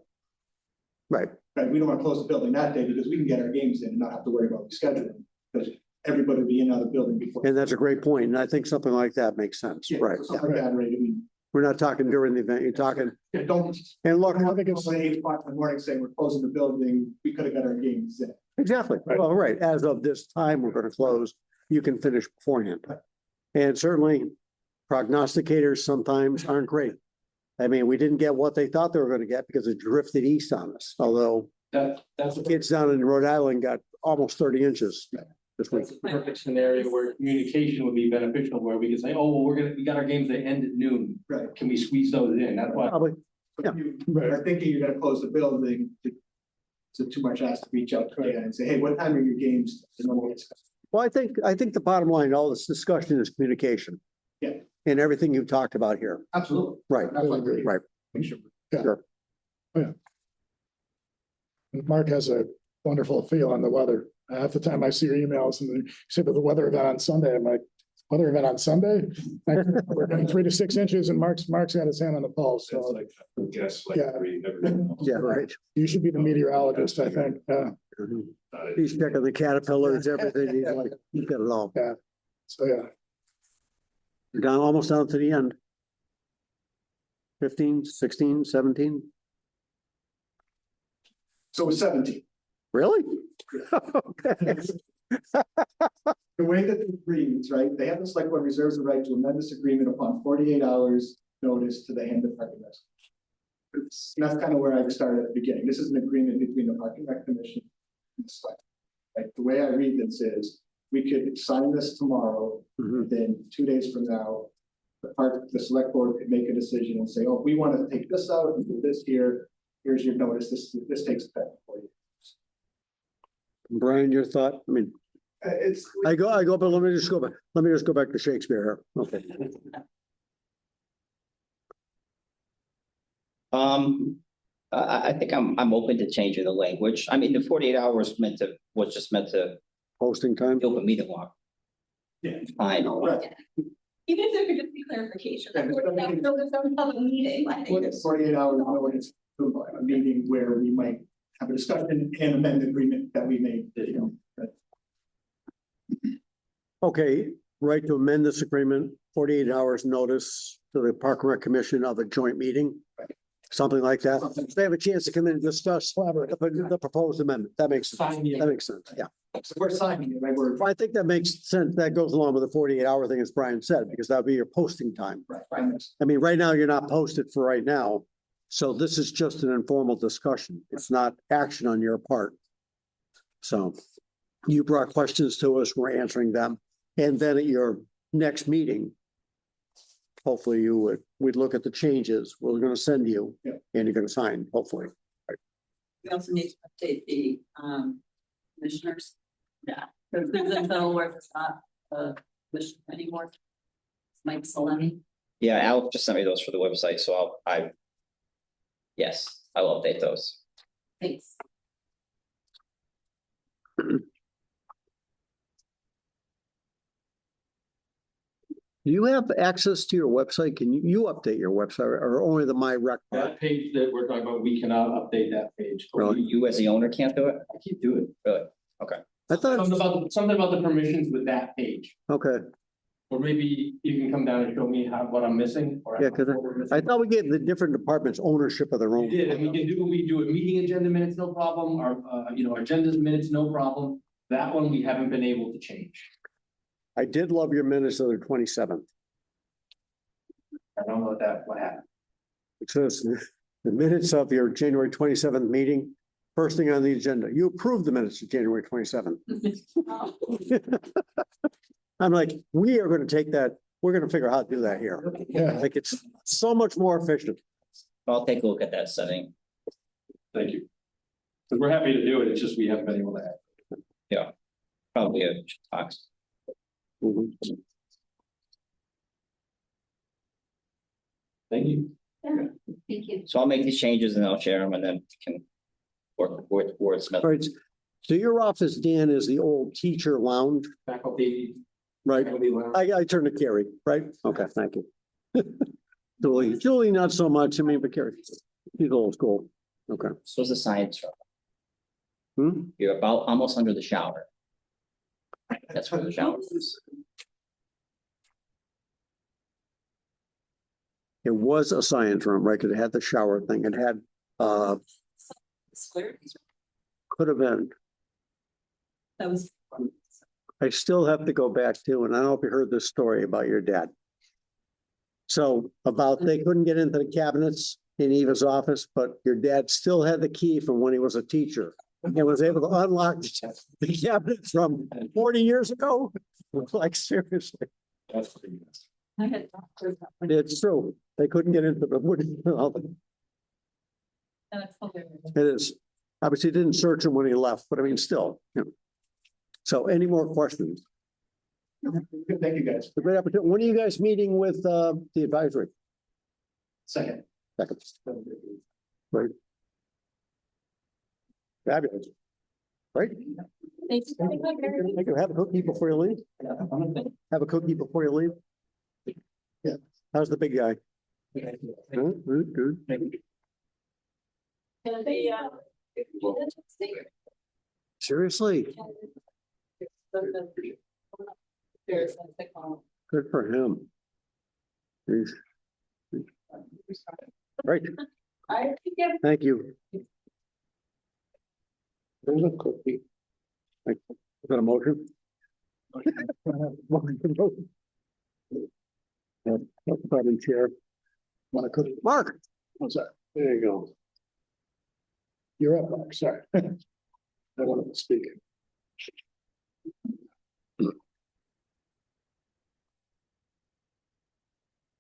Right. Right, we don't want to close the building that day because we can get our games in and not have to worry about rescheduling, because everybody will be in and out of the building before. And that's a great point. And I think something like that makes sense. Yeah, Right. so something like that, right, I mean, We're not talking during the event. You're talking, yeah, don't. and look, I think it's like 8 o'clock in the morning saying we're closing the building, we could have got our games in. exactly. Well, right. As of this time, we're going to close. You can finish beforehand. And certainly prognosticators sometimes aren't great. I mean, we didn't get what they thought they were going to get because it drifted east on us, although That's the kids down in Rhode Island got almost 30 inches this week. That's the perfect scenario where communication would be beneficial, where we can say, oh, well, we got our games that end at noon. Right. Can we squeeze those in? That's why. Probably. But you are thinking you're gonna close the building. Is it too much asked to reach out to Dan and say, hey, what time are your games? And then we'll- Well, I think the bottom line, all this discussion is communication. Yeah. And everything you've talked about here. Absolutely. Right, That's what I agree. right. Make sure. Mark has a wonderful feel on the weather. Half the time I see your emails and you say, but the weather event on Sunday, I'm like, weather event on Sunday? We're getting 3 to 6 inches and Mark's got his hand on the pulse. So So like, I guess, like, Yeah. everything else. Yeah, right. you should be the meteorologist, I think. He's checking the caterpillars, everything. He's like, he's got it all. So, yeah. We're down, almost down to the end. 15, 16, 17. So it's 17. Really? Okay. The way that the agreements, right, they have the select board reserves the right to amend this agreement upon 48 hours notice to the Hampden Park and Rec. And that's kind of where I started at the beginning. This is an agreement between the Park and Rec Commission and the select. Like, the way I read this is, we could sign this tomorrow, Mhm. then 2 days from now, the select board could make a decision and say, oh, we want to take this out and do this here. Here's your notice. This takes effect for you. Brian, your thought? I mean, It's. I go, but let me just go back to Shakespeare here. Okay. I think I'm open to changing the language. I mean, the 48 hours was just meant to Posting time. the open meeting law. Yeah. I know. Right. Even if there could just be clarification, Yeah, like, just we're not, making- there's no public meeting, I think it's. 48 hours notice to a meeting where we might have a discussion and amend the agreement that we made, you know. Okay, right to amend this agreement, 48 hours notice to the Park and Rec Commission of a joint meeting. Something like that. They have a chance to come in and discuss the proposed amendment. That makes sense. That makes sense. Yeah. So we're signing it, right? We're. Well, I think that makes sense. That goes along with the 48-hour thing, as Brian said, because that'll be your posting time. Right. I mean, right now, you're not posted for right now. So this is just an informal discussion. It's not action on your part. So you brought questions to us, we're answering them. And then at your next meeting, hopefully we'd look at the changes we're going to send you. Yeah. And you're going to sign, hopefully. We also need to update the commissioners. Yeah. There's a bill where it's not commissioner anymore. Mike Salemi. Yeah, Al just sent me those for the website, so yes, I will update those. Thanks. Do you have access to your website? Can you update your website or only the My Rec? That page that we're talking about, we cannot update that page. Really? You as the owner can't do it? I can't do it. Really? Okay. I thought, Something about the permissions with that page, okay, or maybe you can come down and show me what I'm missing. Or yeah, because what we're missing. I thought we gave the different departments ownership of their We own. did, and we do a meeting agenda minutes, no problem, our, agendas minutes, no problem. That one we haven't been able to change. I did love your minutes of the 27th. I don't know what happened. It says the minutes of your January 27th meeting, first thing on the agenda, you approved the minutes of January 27th. I'm like, we are going to take that, we're going to figure out how to do that here. Yeah. Like, it's so much more efficient. I'll take a look at that setting. Thank you. Because we're happy to do it, it's just we haven't been able to have. Probably a talks. Mhm. Thank you. Thank you. So I'll make these changes and I'll share them and then can work with wordsmith. All right, so your office, Dan, is the old teacher lounge, Faculty. right? I turned to Carrie, right? Okay, thank you. Julie, not so much, I mean, but Carrie, she's old school. Okay. So is the science room. Hmm? You're about almost under the shower. That's where the shower is. It was a science room, right? 'Cause it had the shower thing. It had, Square. could have been. That was. I still have to go back to, and I don't know if you heard this story about your dad. So about they couldn't get into the cabinets in Eva's office, but your dad still had the key from when he was a teacher. And was able to unlock the cabinet from 40 years ago. Like seriously, I had. it's true. They couldn't get into the wooden. That's hilarious. It is. Obviously didn't search him when he left, but I mean, still, you know. So any more questions? Thank you, guys. The great opportunity. When are you guys meeting with the advisory? Second. Second. Right. Fabulous. Right? Thanks. Thank you. Have a cookie before you leave. Have a cookie before you leave. Yeah. How's the big guy? Good, good, good. Seriously? Good for him. Jeez. Right. Thank you. There's a cookie. Is that a motion? Yeah, probably chair. Want a cookie? Mark. What's that? There you go. You're up, Mark, sorry. I wanted to speak.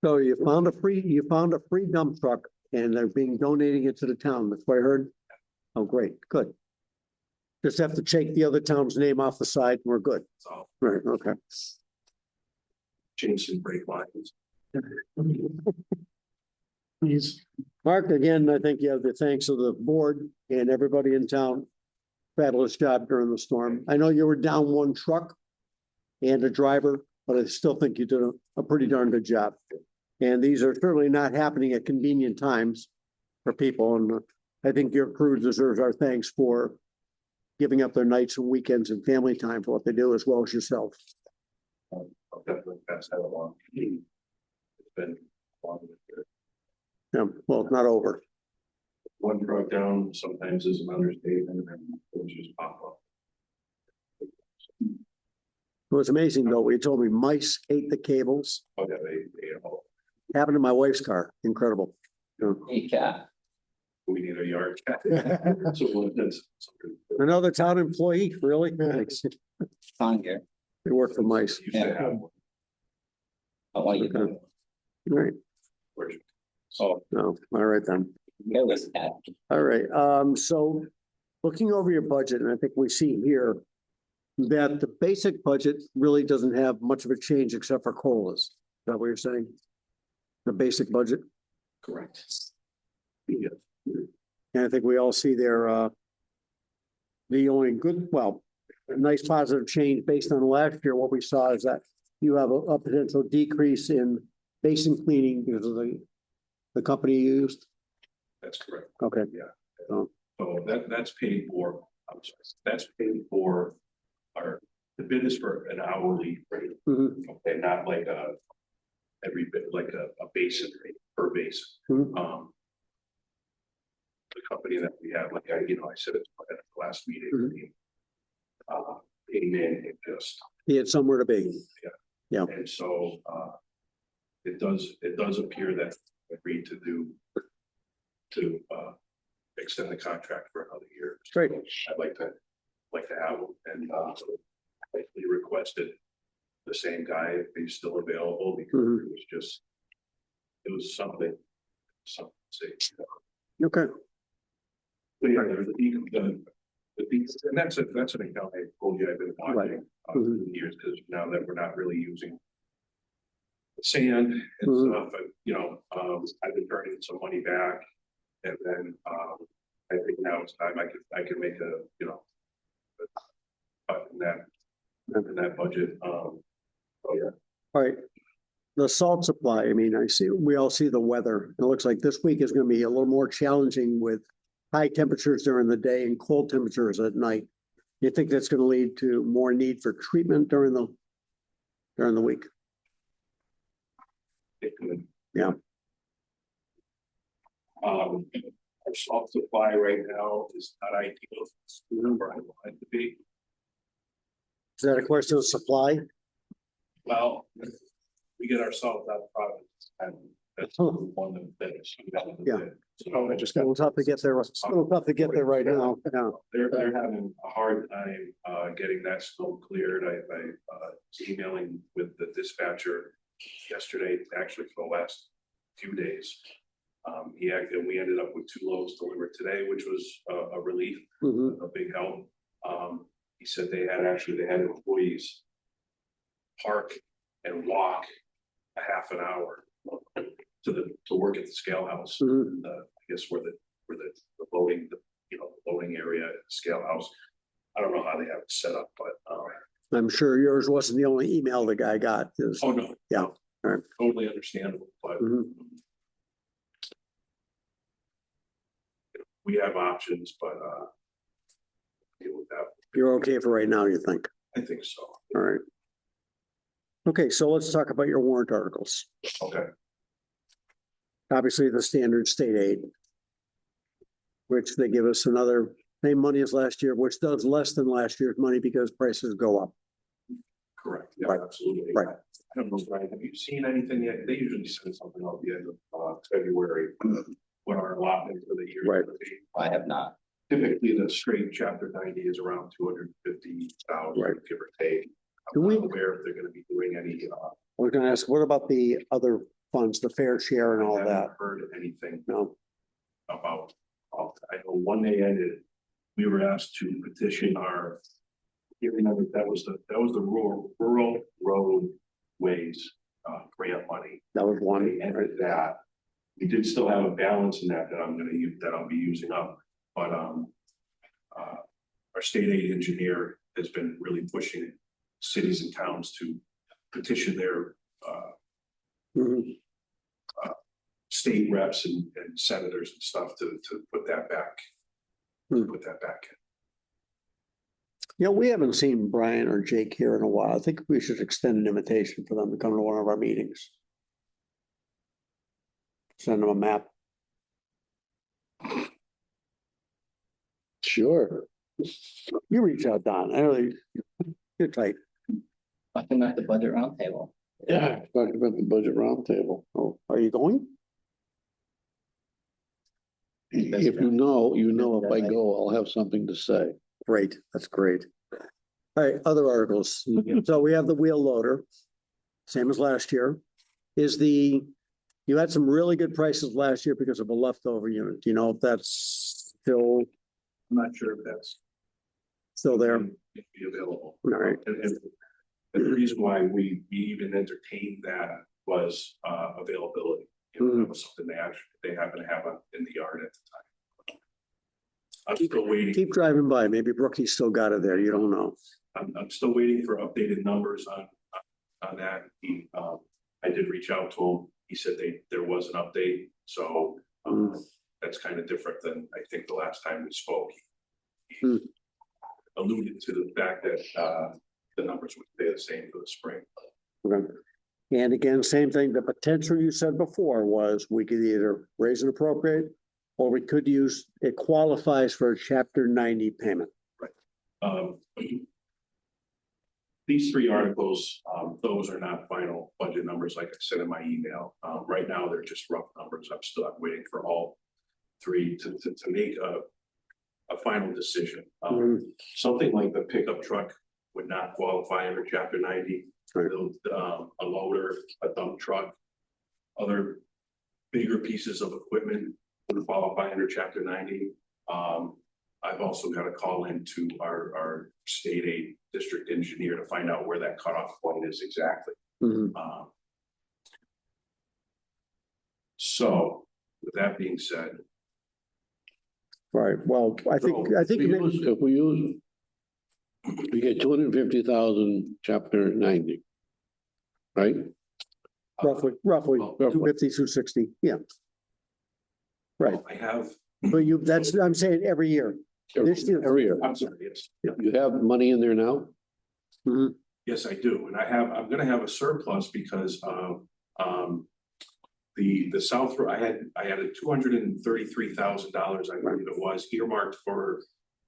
So you found a free dump truck and they're donating it to the town. That's what I heard. Oh, great, good. Just have to take the other town's name off the side and we're good. So Right, okay. change some brake lines. Please. Mark, again, I think you have the thanks of the board and everybody in town. Fabulous job during the storm. I know you were down one truck and a driver, but I still think you did a pretty darn good job. And these are certainly not happening at convenient times for people. And I think your crew deserves our thanks for giving up their nights and weekends and family time for what they do, as well as yourself. I'll definitely pass that along. It's been a long year. Yeah, well, it's not over. One truck down sometimes is an understatement and then things just pop up. It was amazing though. You told me mice ate the cables. Oh, yeah, they all, Happened in my wife's car. Incredible. Yeah. Hey, cat. we need a yard cat. So that's something. Another town employee, really? Thanks. Fine here. They work for mice. Used to have one. I want you to Okay. All right. So No, all right then. go with that. All right, so looking over your budget, and I think we see here that the basic budget really doesn't have much of a change except for COLAs. Is that what you're saying? The basic budget? correct. And I think we all see there, the only good, well, a nice positive change based on last year, what we saw is that you have a potential decrease in basin cleaning because of the company you used. That's correct. Okay. So that's paid for, I'm sorry, that's paid for the bid is for an hourly rate. Mhm. Okay, not like every bit, like a basin rate per basin. Mhm. The company that we have, like I said it at the last meeting. Came in and just, He had somewhere to be. Yeah. and so it does appear that we agreed to extend the contract for another year. Great. So I'd like to have him and basically requested the same guy if he's still available because it was something to say. Okay. But yeah, there's and that's an account I told you I've been watching for years, because now that we're not really using sand and stuff, I've been turning some money back. And then I think now it's time I can make cut in that budget. Oh yeah. All right. The salt supply, I mean, we all see the weather. It looks like this week is going to be a little more challenging with high temperatures during the day and cold temperatures at night. You think that's gonna lead to more need for treatment during the week? It could. Yeah. Our salt supply right now is not ideal. It's the number I want it to be. Is that a question of supply? Well, we get our salt out of Providence and that's one of the things. Yeah. So I just A got, little tough to get there. It's a little tough to get there right now. Yeah. they're having a hard time getting that scope cleared. I was emailing with the dispatcher yesterday, actually for the last few days. We ended up with 2 loads delivered today, which was a relief, Mhm. a big help. He said they had employees park and walk a half an hour to work at the scale house. Mhm. I guess where the loading, loading area at the scale house. I don't know how they have it set up, but I'm sure yours wasn't the only email the guy got. Is- oh no. Yeah. All right. Totally understandable, but Mhm. we have options, but deal with that. You're okay for right now, you think? I think so. All right. Okay, so let's talk about your warrant articles. Okay. Obviously, the standard state aid, which they give us another same money as last year, which does less than last year's money because prices go up. Correct. Yeah, Right. absolutely. Right. I don't know, Brian, have you seen anything yet? They usually send something out the end of February. What our allotment for the year. is Right. gonna be. I have not. Typically, the straight chapter 90 is around 250,000, Right. give or take. Do I'm we- not aware if they're gonna be doing any, We're gonna ask, what about the other funds, the fair share and all I that? haven't heard anything No, about, I know when they ended, we were asked to petition our, you remember, that was the rural roadways grant money. that was one. They ended that. We did still have a balance in that I'm gonna use, that I'll be using up, but our state aid engineer has been really pushing cities and towns to petition their Mhm. state reps and senators and stuff to put that back. Hmm. Put that back in. You know, we haven't seen Brian or Jake here in a while. I think we should extend an invitation for them to come to one of our meetings. Send them a map. Sure, You reach out, Don. I know you're tight. Talking at the budget roundtable. yeah, talking about the budget roundtable. Oh, are you going? If you know, if I go, I'll have something to say. Great, that's great. All right, other articles. So we have the wheel loader, same as last year. You had some really good prices last year because of a leftover unit. Do you know if that's I'm not sure if that's still there? be available. All right. And the reason why we even entertained that was availability. That was something they happen to have in the yard at the time. I'm still waiting. Keep driving by. Maybe Brookie's still got it there. You don't know. I'm still waiting for updated numbers on that. I did reach out to him. He said there was an update, so that's kind of different than I think the last time we spoke. He alluded to the fact that the numbers would stay the same for the spring. Okay. And again, same thing. The potential you said before was we could either raise and appropriate, or we could use, it qualifies for a chapter 90 payment. These 3 articles, those are not final budget numbers, like I said in my email. Right now, they're just rough numbers. I'm waiting for all 3 to make a final decision. Something like the pickup truck would not qualify under chapter 90. Right. A loader, a dump truck, other bigger pieces of equipment would qualify under chapter 90. I've also got to call into our state aid district engineer to find out where that cutoff point is exactly. So with that being said. Right. Well, I think If we use, we get 250,000 chapter 90. Right? roughly Well, 250, 260. Yeah. Right. I have But I'm saying every year. This year. Every year. I'm sorry, yes. You have money in there now? Mhm. Yes, I do, and I'm gonna have a surplus because of, the South Road, I had a $233,000, I believe it was, earmarked for,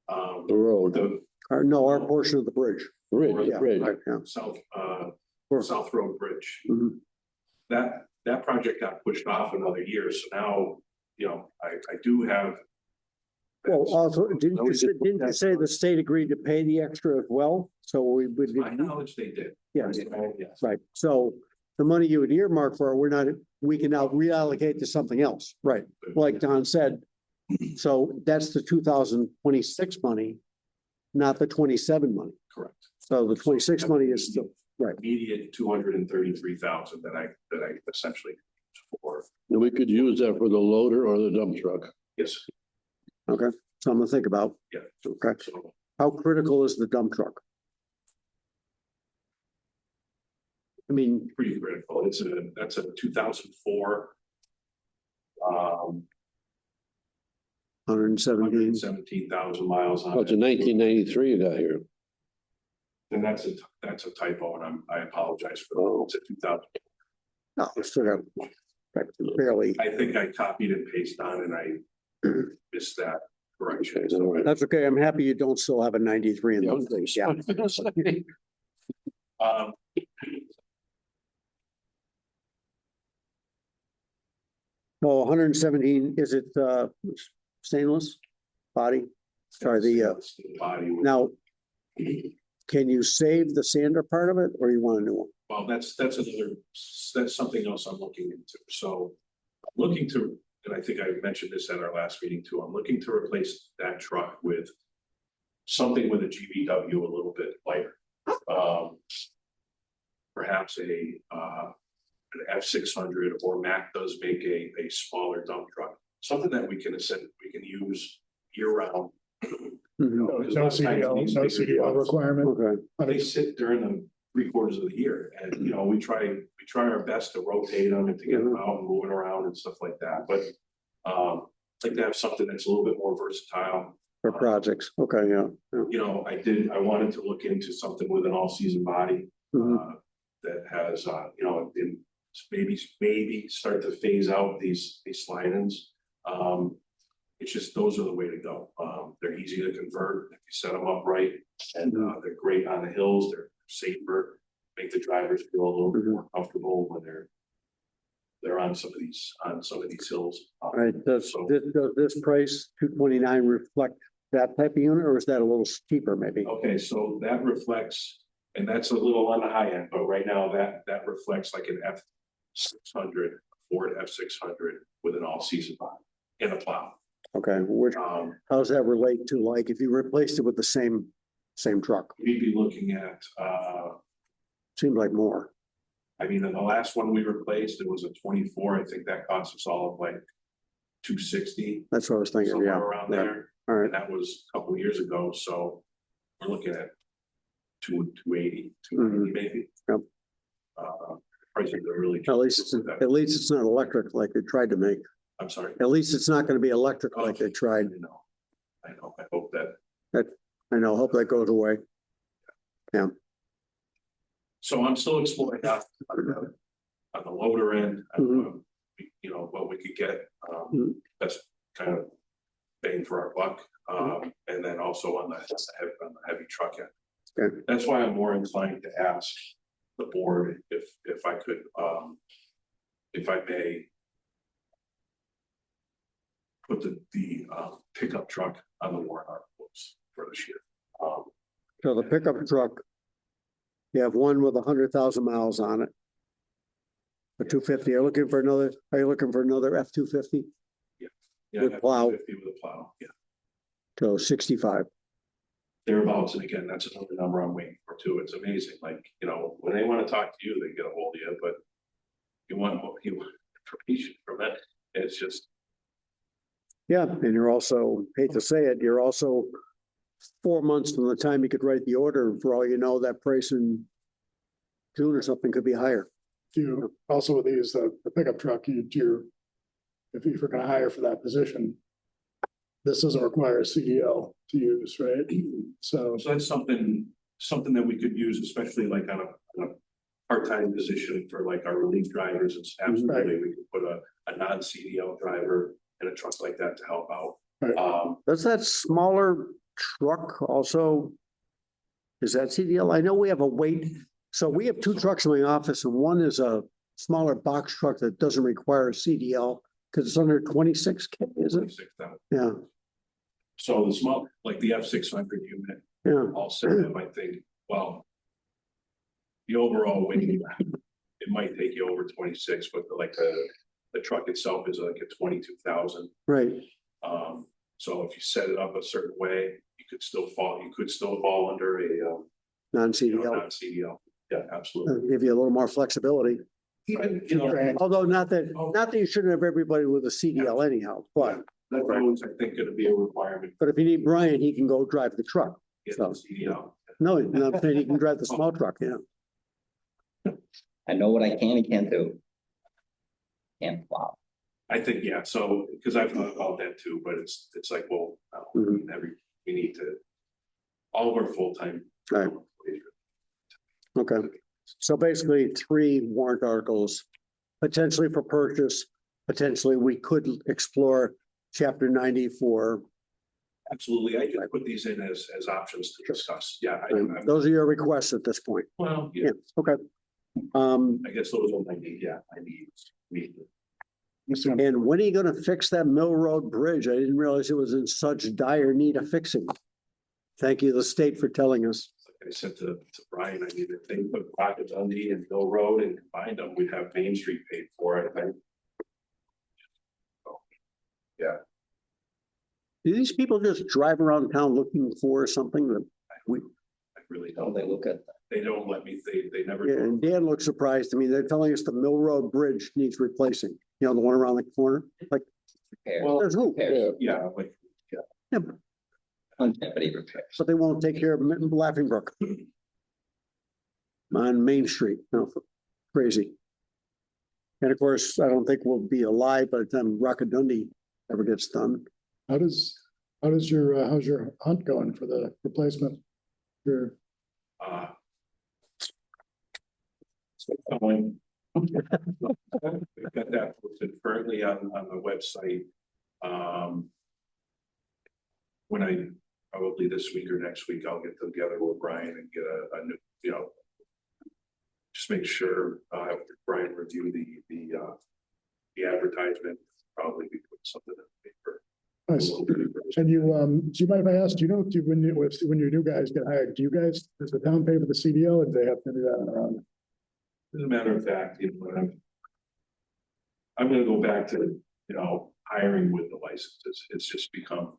The road, the No, our portion of the bridge. bridge, Yeah, bridge. right, yeah. South Road Bridge. Mhm. That project got pushed off another year, so now, I do have. Well, also, didn't No, we did put you that say on. the state agreed to pay the extra as well? So we would. To my knowledge, they did. Yeah, Yes. right. So the money you would earmark for, we can now reallocate to something else, right? Like Don said. So that's the 2026 money, not the 27 money. Correct. So the 26 money is still, right. Immediate 233,000 that I essentially for, And we could use that for the loader or the dump truck. yes, Okay, something to think about. yeah. Okay. So How critical is the dump truck? I mean, pretty critical. That's a 2004. 117. 117,000 miles on Oh, it's a it. 1993 you got here. And that's a typo, and I apologize for Oh. that. It's a 2000. No, it's sort of barely. I think I copied and pasted on and I missed that correction. Okay, all right. That's okay. I'm happy you don't still have a 93 in those days. Yeah. Um, Oh, 117, is it stainless body? Sorry, the body. now, can you save the sander part of it or you want a new one? Well, that's something else I'm looking into. So I'm looking to, and I think I mentioned this at our last meeting too, I'm looking to replace that truck with something with a GVW a little bit lighter. Perhaps an F600, or Mack does make a smaller dump truck, something that we can use year round. Mhm. No CDL requirement. Okay, They sit during the 3/4 of the year, and we try our best to rotate them and to get them out and moving around and stuff like that. But I'd like to have something that's a little bit more versatile. for projects. Okay, yeah. I wanted to look into something with an all-season body Mhm. that has, and maybe start to phase out these slide-ins. It's just, those are the way to go. They're easy to convert if you set them up right, and they're great on the hills. They're safer, make the drivers feel a little bit more comfortable when they're on some of these hills. All right, does this price, 229, reflect that type of unit, or is that a little cheaper maybe? Okay, so that reflects, and that's a little on the high end, but right now that reflects like an F600, Ford F600 with an all-season body and a plow. Okay, which, how does that relate to, like, if you replaced it with the same truck? We'd be looking at, Seems like more. I mean, in the last one we replaced, it was a 24. I think that cost us all of like 260, That's what I was thinking, somewhere yeah. around Yeah. there. All right, And that was a couple of years ago, so we're looking at 280 maybe. Yep. Prices are really. at least it's not electric like they tried to make. I'm sorry. At least it's not gonna be electric like they tried. I know, I hope that. I know, hope that goes away. Yeah. So I'm still exploring that on the loader end, what we could get, that's kind of bang for our buck, and then also on the heavy truck end. Okay. That's why I'm more inclined to ask the board if I could, if I may put the pickup truck on the warrant articles for this year. So the pickup truck, you have one with 100,000 miles on it. A 250, are you looking for another F-250? Yeah, With plow. 50 with a plow, yeah. So 65. Thereabouts, and again, that's another number I'm waiting for too. It's amazing, like, when they want to talk to you, they get a hold of you, but you want information from it, it's just. Yeah, and you're also, hate to say it, you're also 4 months from the time you could write the order. For all you know, that price in June or something could be higher. You also with these, the pickup truck, if you're gonna hire for that position, this doesn't require a CDL to use, right? So, So that's something that we could use, especially like on a part-time position for like our relief drivers and staff. Absolutely, we could put a non-CDL driver in a truck like that to help out. Right. Does that smaller truck also? Is that CDL? I know we have a weight, so we have two trucks in the office and one is a smaller box truck that doesn't require a CDL because it's under 26K, is it? 26,000. Yeah, So the small, like the F600 unit, yeah. all set up, I think, well, the overall weight, it might take you over 26, but like the truck itself is like a 22,000. Right. So if you set it up a certain way, you could still fall under a Non-CDL. non-CDL. Yeah, absolutely. Give you a little more flexibility. Even, you know, Although not that you shouldn't have everybody with a CDL anyhow, but that's always, I think, gonna be a requirement. if you need Brian, he can go drive the truck. Get So, the CDL. no, I'm saying he can drive the small truck, yeah. I know what I can and can't do. Can't plow. I think, yeah, so, because I've thought about that too, but it's like, well, we need to, all of our full-time. Right. Okay, so basically 3 warrant articles, potentially for purchase, potentially we could explore chapter 90 for. Absolutely, I can put these in as options to discuss, yeah. Those are your requests at this point. Well, Yeah, okay. I guess those are my need, yeah, I need. And when are you gonna fix that Mill Road Bridge? I didn't realize it was in such dire need of fixing. Thank you, the state, for telling us. Like I said to Brian, I mean, if they put Rocket Dundee and Mill Road and combined them, we'd have Main Street paid for it, I think. So, yeah. Do these people just drive around town looking for something that we? I really Don't don't, they look at that? they don't let me, they never. Yeah, and Dan looks surprised to me. They're telling us the Mill Road Bridge needs replacing. You know, the one around the corner, like, Repair. Well, there's who? Repairs. Yeah, like, Yeah, Longevity repairs. but they won't take care of Laughing Brook. On Main Street, no, crazy. And of course, I don't think we'll be alive by the time Rocket Dundee ever gets done. how's your hunt going for the replacement? Your, someone. We've got that posted currently on the website. When I, probably this week or next week, I'll get together with Brian and get a new, you know, just make sure, Brian review the advertisement, probably be putting something in the paper. nice. And you, do you mind if I ask, do you know, when your new guys get hired, does the town pay for the CDL or do they have to do that on their own? As a matter of fact, you know, I'm gonna go back to, you know, hiring with the licenses. It's just become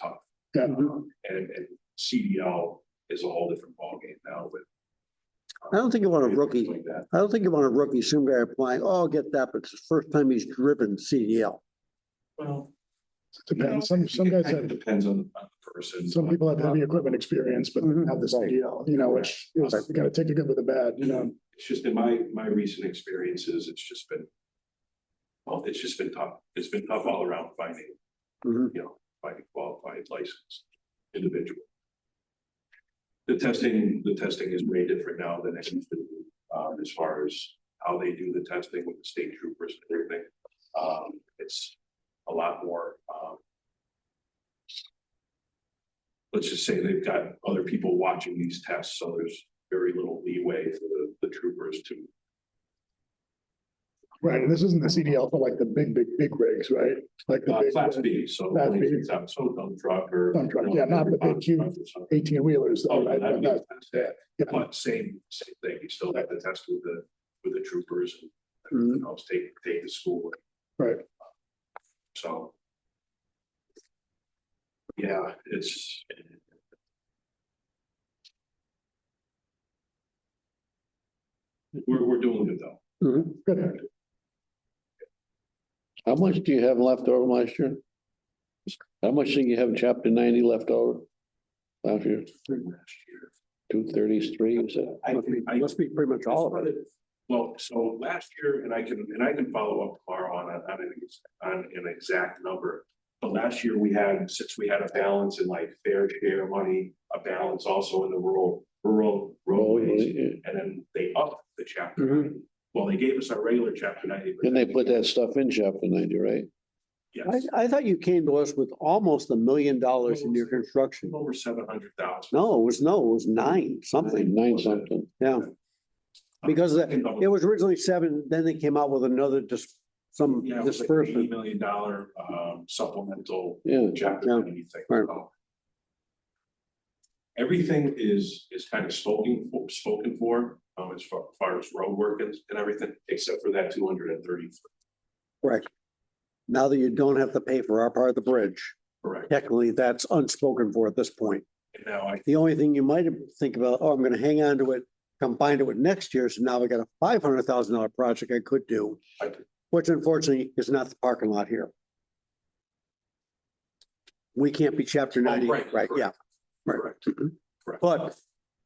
tough. Yeah. And CDL is a whole different ballgame now with. I don't think you want a rookie. Like that. I don't think you want a rookie, some guy applying, oh, I'll get that, but it's the first time he's driven CDL. Well. Depends. Some guys It have, depends on the person. some people have heavy equipment experience, but don't have the CDL, you know, which is, you gotta take the good with the bad, you know? It's just in my recent experiences, it's just been tough. It's been tough all around finding, Mhm. you know, finding qualified licensed individual. The testing is way different now than it used to be, as far as how they do the testing with the state troopers and everything. It's a lot more, let's just say they've got other people watching these tests, so there's very little leeway for the troopers to. Right, and this isn't the CDL for like the big rigs, right? Like the big Class B, so. Class B. So dump truck or. Dump truck, yeah, not the big huge 18-wheelers. Oh, that'd be fantastic. Yeah. But same thing, you still have to test with the troopers and Mhm. everything else, take the school. Right. So. Yeah, it's. We're doing good though. Mhm. Good. How much do you have left over last year? How much do you have in chapter 90 left over? Last year, Last year. 233, you said? Must be pretty much all of it. Well, so last year, and I can follow up tomorrow on an exact number, But last year we had, since we had a balance in like fair share money, a balance also in the rural roadways, and then they upped the chapter 90. Well, they gave us our regular chapter 90. but And they then put that stuff in chapter 90, right? Yes, I thought you came to us with almost $1 million in your construction. over 700,000. No, it was nine something. Nine something. Yeah, because it was originally seven, then they came out with another some Yeah, it was like $80 disbursement. million supplemental Yeah. chapter Yeah. 90 thing. Right. So everything is kind of spoken for, as far as road work and everything, except for that 233. Right. Now that you don't have to pay for our part of the bridge, Correct. technically that's unspoken for at this point. And now The only thing you might think about, oh, I'm gonna hang on to it, combine it with next year, so now I got a $500,000 project I could do, I- which unfortunately is not the parking lot here. We can't be chapter 90, right, right, yeah. Right. Correct. Correct. But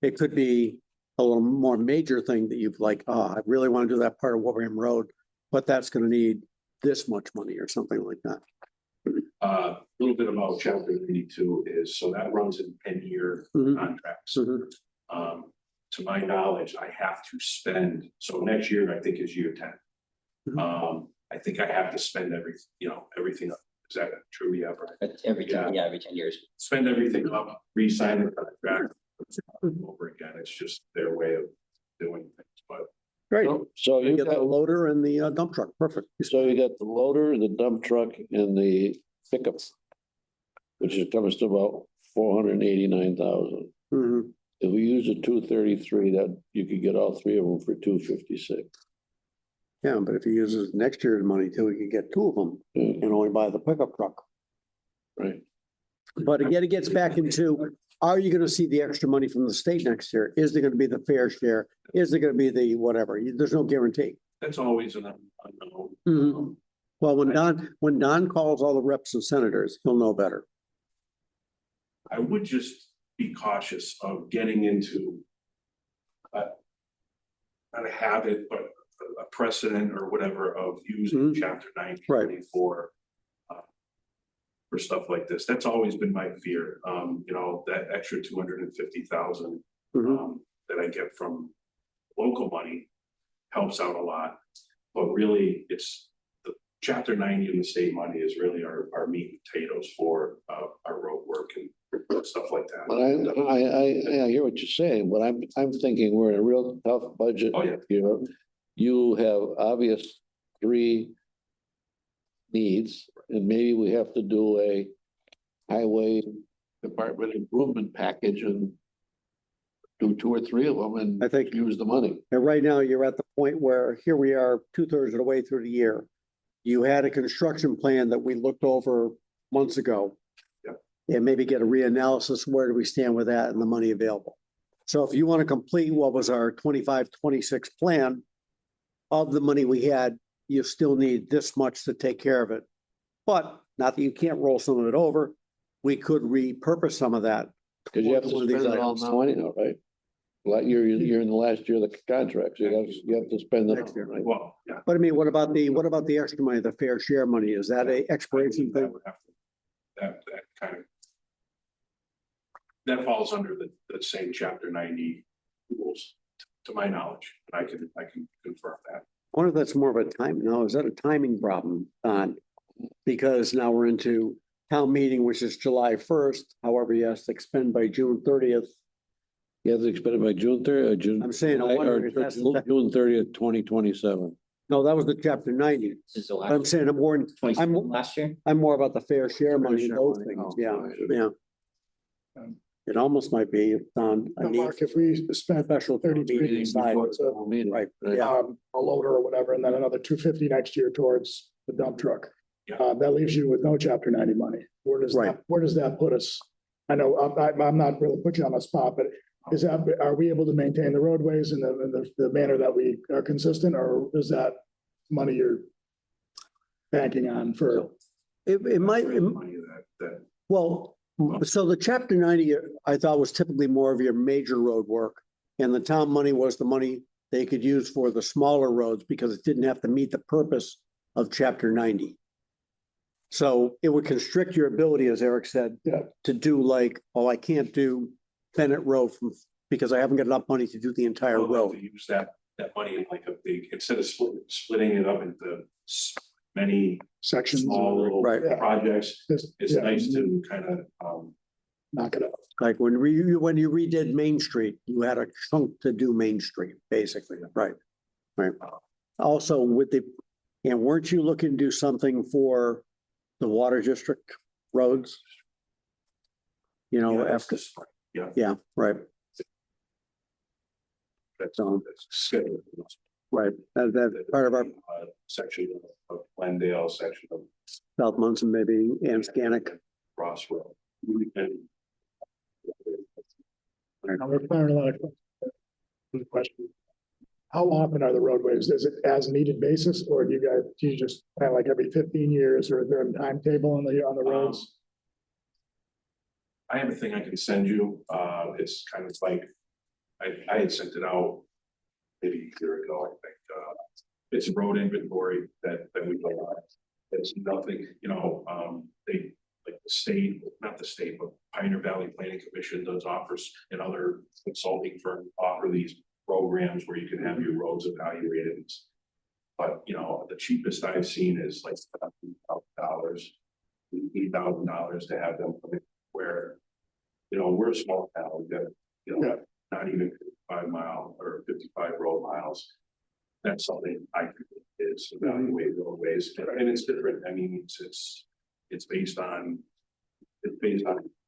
it could be a little more major thing that you've like, oh, I really want to do that part of Wilbraham Road, but that's gonna need this much money or something like that. A little bit about chapter 92 is, so that runs in 10-year Mhm. contracts. Mhm. To my knowledge, I have to spend, so next year, I think is year 10. Mhm. I think I have to spend everything up. Is that true? Yeah, right. But every time, yeah, every 10 years. Spend everything up, re-sign the contract over again. It's just their way of doing things, but Great. So You you get the got, loader and the dump truck, perfect. so you got the loader, the dump truck and the pickup. Which is comes to about 489,000. Mhm. If we use the 233, that you could get all three of them for 256. Yeah, but if he uses next year's money too, he could get two of them Mm, and only buy the pickup truck. Right. But again, it gets back into, are you gonna see the extra money from the state next year? Is there gonna be the fair share? Is there gonna be the whatever? There's no guarantee. that's always an unknown. Mhm. Well, when Don calls all the reps and senators, he'll know better. I would just be cautious of getting into not a habit, but a precedent or whatever of using Mhm. chapter 90 Right. for stuff like this. That's always been my fear. That extra 250,000 Mhm. that I get from local money helps out a lot. But really, it's the chapter 90 and the state money is really our meat and potatoes for our road work and stuff like that. But I hear what you're saying, but I'm thinking we're in a real tough budget. Oh, yeah. year. You have obvious three needs, and maybe we have to do a highway department improvement package and do two or three of them and I think- use the money. And right now, you're at the point where here we are, 2/3 of the way through the year. You had a construction plan that we looked over months ago. Yeah. And maybe get a reanalysis, where do we stand with that and the money available? So if you want to complete what was our 25-26 plan of the money we had, you still need this much to take care of it. But not that you can't roll some of it over, we could repurpose some of that. Cause you have to One of these spend it all items. now anyhow, right? Like you're in the last year of the contract, so you have to spend it Next year. all, right? Well, yeah. But I mean, what about the extra money, the fair share money? Is that a expiration That thing? would have to, that kind of. That falls under the same chapter 90 rules, to my knowledge, and I can confirm that. I wonder if that's more of a time, no, is that a timing problem, Don? Because now we're into town meeting, which is July 1st, however, he has to expend by June 30th. You have to expend it by June 30th or June. I'm saying, I wonder if that's the- June 30th, 2027. No, that was the chapter 90. This is the I'm last, saying I'm last year. more about the fair share money and share those money, things, oh, yeah, right. yeah. Um, It almost might be, Don, I Now, need Mark, if we spent special 33 Meeting decide, before the town meeting. right, yeah. a loader or whatever, and then another 250 next year towards the dump truck. Yeah. That leaves you with no chapter 90 money. Where does Right. that put us? I know I'm not really putting you on the spot, but are we able to maintain the roadways in the manner that we are consistent, or is that money you're banking on for? It might, That's really money that well, so the chapter 90, I thought was typically more of your major road work. And the town money was the money they could use for the smaller roads because it didn't have to meet the purpose of chapter 90. So it would constrict your ability, as Eric said. Yeah. To do like, oh, I can't do Bennett Road because I haven't got enough money to do the entire I'd love road. to use that money in like a big, instead of splitting it up into many Sections. small little Right. projects. It's Yeah, nice to kind of, knock it out. Like when you redid Main Street, you had a chunk to do Main Street, basically, right? Right. Also with and weren't you looking to do something for the water district roads? You know, yeah, that's after, just, yeah, yeah, right, that's, So- that's scheduled. right. That's part of our Section of Glendale, section of South Munson, maybe, and Scannick. Crossroad. And Now, we're firing a lot of questions. How often are the roadways? Is it as needed basis, or do you just kind of like every 15 years, or is there a timetable on the roads? I have a thing I can send you. It's kind of like, I had sent it out maybe a year ago, I think. It's a road inventory that we go on. It's nothing, they, like the state, not the state, but Pioneer Valley Planning Commission does offers, and other consulting firms offer these programs where you can have your roads evaluated. But, the cheapest I've seen is like $8,000 to have them come in, where, we're a small town, we've got, not even 55 mile or 55 road miles. That's something I could is evaluate roadways, and it's different. I mean, it's based on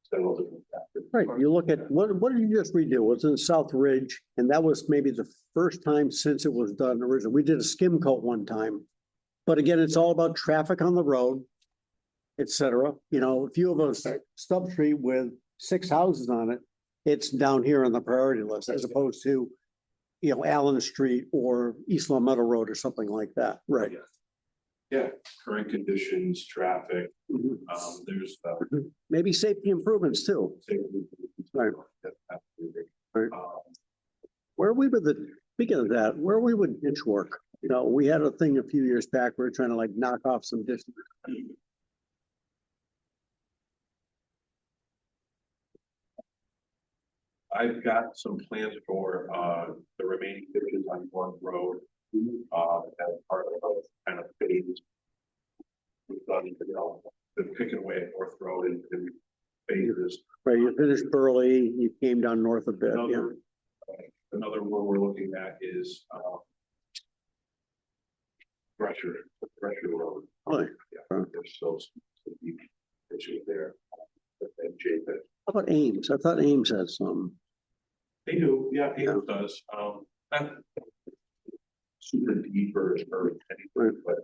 several different factors. Right, you look at, what did you just redo? It was in South Ridge, and that was maybe the first time since it was done originally. We did a skim coat one time. But again, it's all about traffic on the road, et cetera. If you have a stub street with 6 houses on it, it's down here on the priority list as opposed to, Allen Street or East Long Meadow Road or something like that, right? Yeah, current conditions, traffic, Mhm. there's Maybe safety improvements too. Right. Right. Where are we with speaking of that, where are we with ditch work? We had a thing a few years back, we were trying to like knock off some ditch. I've got some plans for the remaining ditches on one road. As part of a kind of phase. We've done, been picking away at North Road in phases. Right, you finished Burley, you came down north a bit, yeah. Another one we're looking at is Thresher Road. Oh, Yeah, there's those issues there. And Jacob. How about Ames? I thought Ames had some. They do, yeah, Ames does. Not super deep or anything, but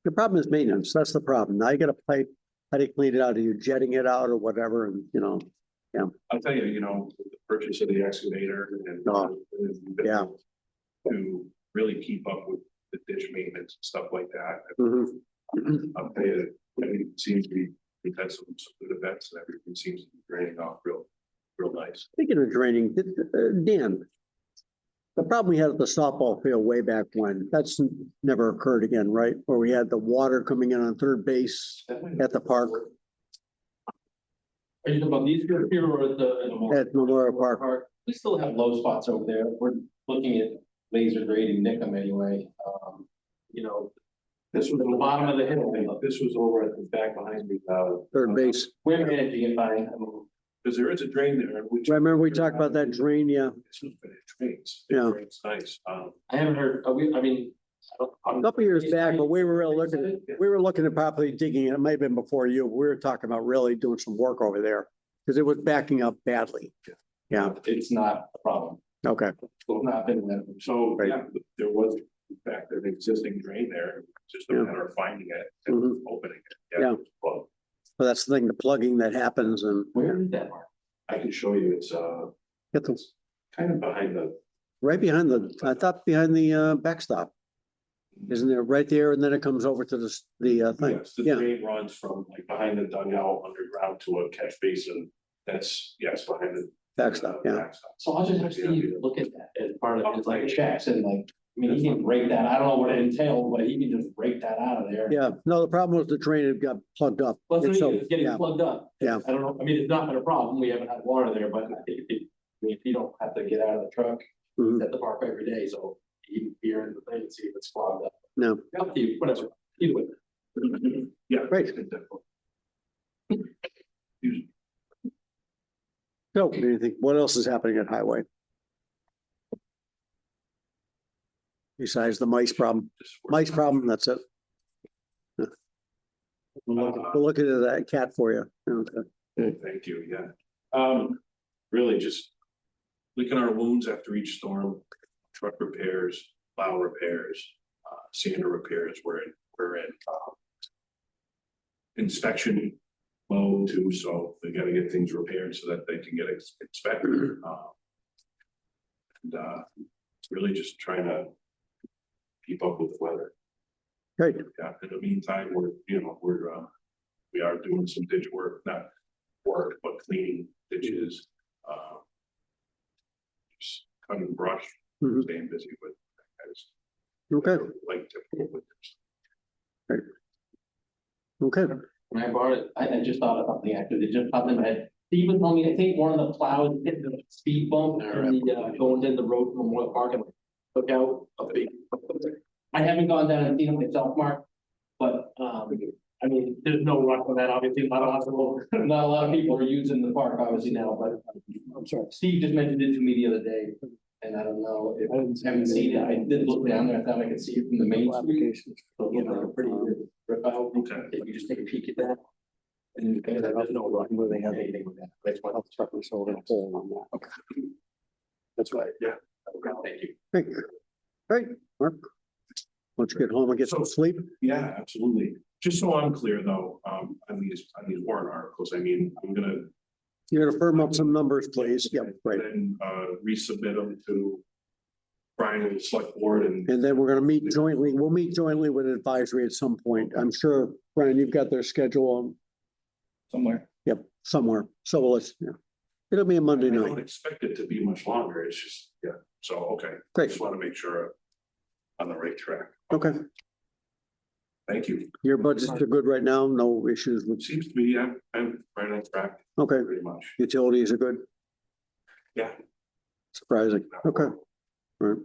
The problem is maintenance. That's the problem. Now you got a pipe. How do you clean it out? Are you jetting it out or whatever? And I'll tell you, the purchase of the excavator and yeah. to really keep up with the ditch maintenance and stuff like that. Mhm. I'll tell you, it seems to be, we've had some good events and everything seems to be draining off real nice. Speaking of draining, Dan, the problem we had at the softball field way back when, that's never occurred again, right? Where we had the water coming in on third base at the park. Are you talking about these group here or at the? At Memorial Park. We still have low spots over there. We're looking at laser grading Nickham anyway. This was The bottom of the hill. This was over at the back behind the, Third base. We're managing it by, because there is a drain there, which. Remember we talked about that drain, yeah. It's not, but it drains. Yeah. It drains nice. I haven't heard, A couple years back, but we were really looking at properly digging it. It might have been before you. We were talking about really doing some work over there because it was backing up badly. Yeah, it's not a problem. okay. It's not been that. So, Right. yeah, there was, in fact, an existing drain there, just a Yeah. matter of finding it and Mhm. opening it. Yeah. Well, So that's the thing, the plugging that happens and Where is that mark? I can show you, it's get the, kind of behind the, right behind I thought behind the backstop. Isn't it right there? And then it comes over to the thing. yes, the Yeah, drain runs from like behind the dugout underground to a catch basin. That's, yes, behind the. backstop, yeah. backstop. So I'll just have Steve look at that as part of, it's like checks and like, I mean, he can break that, I don't know what it entailed, but he can just break that out of there. Yeah, no, the problem was the drain had got plugged up. Plus, And so, it's getting yeah. plugged up. Yeah. I don't know, I mean, it's not been a problem, we haven't had water there, but if you don't have to get out of the truck, Mhm. it's at the park every day, so you can peer in the thing and see if it's clogged up. No, Up to you, whatever, either way. Yeah. Great. so anything, what else is happening at Highway? Besides the mice problem, that's it. We'll look into that cat for you. Okay. Thank you, yeah. Really just licking our wounds after each storm, truck repairs, plow repairs, sander repairs, we're in inspection mode too, so they gotta get things repaired so that they can get inspected. It's really just trying to keep up with the weather. Great. Yeah, in the meantime, we are doing some ditch work, not work, but cleaning ditches. Just cutting brush, Mhm. staying busy with. Okay, Like typical winters. okay. When I bought it, I just thought of something actually, it just popped in my head. Steve was telling me, I think one of the plows hit the speed bump and going in the road from Memorial Park and took out a big. I haven't gone down and seen it myself, Mark, but, I mean, there's no rush on that, obviously, not a lot of people are using the park, obviously now, but I'm sorry. Steve just mentioned it to me the other day. And I don't know if I haven't seen it, I did look down there, I thought I could see it from the main street. So, you know, pretty good rip out. Okay. If you just take a peek at that. And there's no rush where they have anything with that. That's why I'll start with a hole on that. Okay. That's right. Yeah. Okay, thank you. Thank you. Great, Mark. Why don't you get home and get some sleep? Yeah, absolutely. Just so I'm clear though, on these warrant articles, I mean, You're gonna firm up some numbers, please. Yeah, right. then resubmit them to Brian and the select board and. And then we're gonna meet jointly. We'll meet jointly with advisory at some point. I'm sure, Brian, you've got their schedule on. Somewhere. Yep, somewhere. So let's, yeah. It'll be a Monday I don't night. expect it to be much longer. It's just, yeah, so, okay. Great. Just want to make sure on the right track. Okay. Thank you. Your budgets are good right now? No issues with, Seems to be, yeah, I'm right on track, okay. pretty much. Utilities are good? Yeah. Surprising. Okay. Right.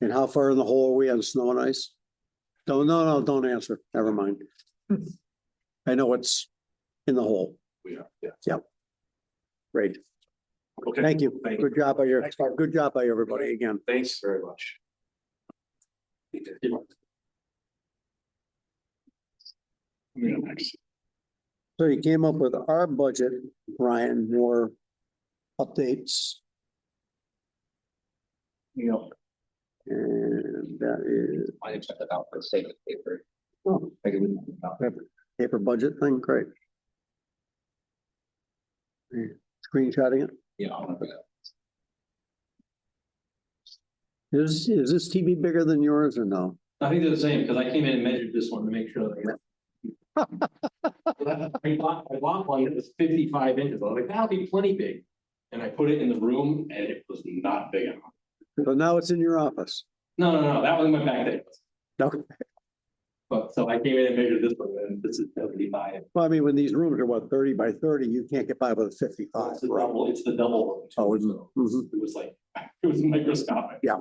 And how far in the hole are we on snow and ice? No, don't answer. Never mind. I know it's in the hole. We are, yeah. Yep. Great. Okay. Thank you. Thank you. Good job by everybody again. Thanks very much. So you came up with our budget, Brian, more updates. Yeah. And that is, I expect about the sake of paper. oh, paper budget thing, great. Screenshotting it. Yeah. I'll look at it. Is this TV bigger than yours or no? I think they're the same, because I came in and measured this one to make sure that. I bought one that was 55 inches, I was like, that'll be plenty big. And I put it in the room and it was not big enough. So now it's in your office. No, that one went back there. No, But so I came in and measured this one, and this is 75. well, I mean, when these rooms are what, 30 by 30, you can't get by with a 55. It's the double, it's the double. one, too, Oh, isn't it? so Mhm. It was like, it was microscopic. Yeah.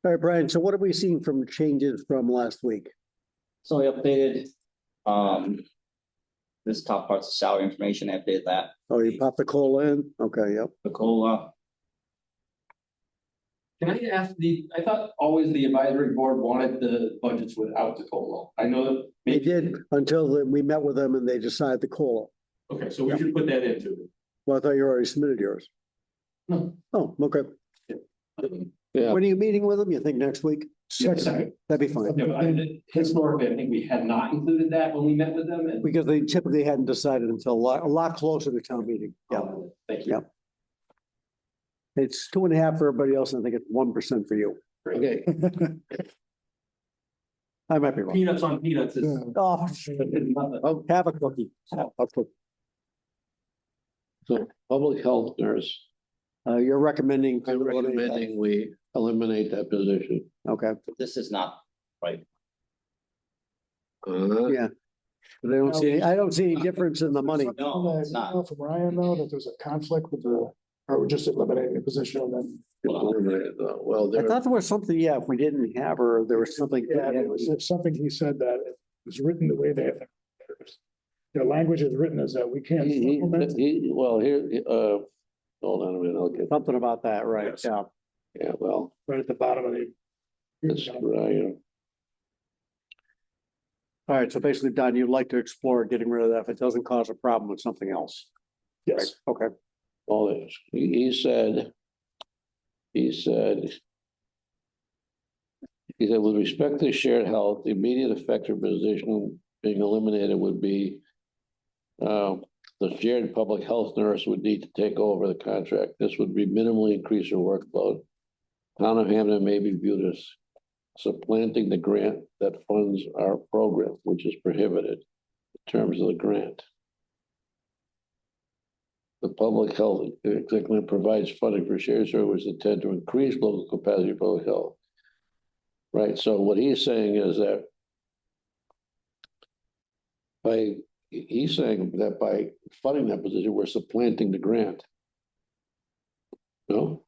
All right, Brian, so what have we seen from changes from last week? So I updated, this top part's the salary information, I updated that, Oh, you popped the COLA in? Okay, yep. the COLA. Can I ask I thought always the advisory board wanted the budgets without the COLA. I know that. They did until we met with them and they decided the COLA. Okay, so we should put that into. Well, I thought you already submitted yours. No. Oh, okay. Yeah. When are you meeting with them? You think next week? Second. That'd be fine. Yeah, but historically, I think we had not included that when we met with them and. Because they typically hadn't decided until a lot closer to town meeting. Yeah, Thank you. Yeah. It's 2.5 for everybody else, and I think it's 1% for you. Okay, I might be wrong. Peanuts on peanuts is. Oh, Nothing. oh, have a cookie. Have a cookie. so public health nurse, You're recommending. to I'm eliminate that. recommending we eliminate that position. Okay, This is not right. yeah. But I don't see any difference in the money. No, it's not. From Ryan though, that there's a conflict with the, or we're just eliminating the position and then. Eliminate it, though. Well, I there, thought there was something, yeah, if we didn't have her, there was something. Yeah, it was something he said that it was written the way they have. The language is written as that we can't. supplement. well, here, hold on a minute, I'll get, Something about that, right, Yes. yeah. yeah, well, Right at the bottom of the. it's, Ryan. All right, so basically, Don, you'd like to explore getting rid of that if it doesn't cause a problem with something else. Yes. Okay, All this, he said, with respect to shared health, the immediate effect of position being eliminated would be the shared public health nurse would need to take over the contract. This would be minimally increase her workload. Town of Hampden may be viewed as supplanting the grant that funds our program, which is prohibited in terms of the grant. The public health executive provides funding for shared services intended to increase local capacity of public health. Right, so what he's saying is that he's saying that by funding that position, we're supplanting the grant. No?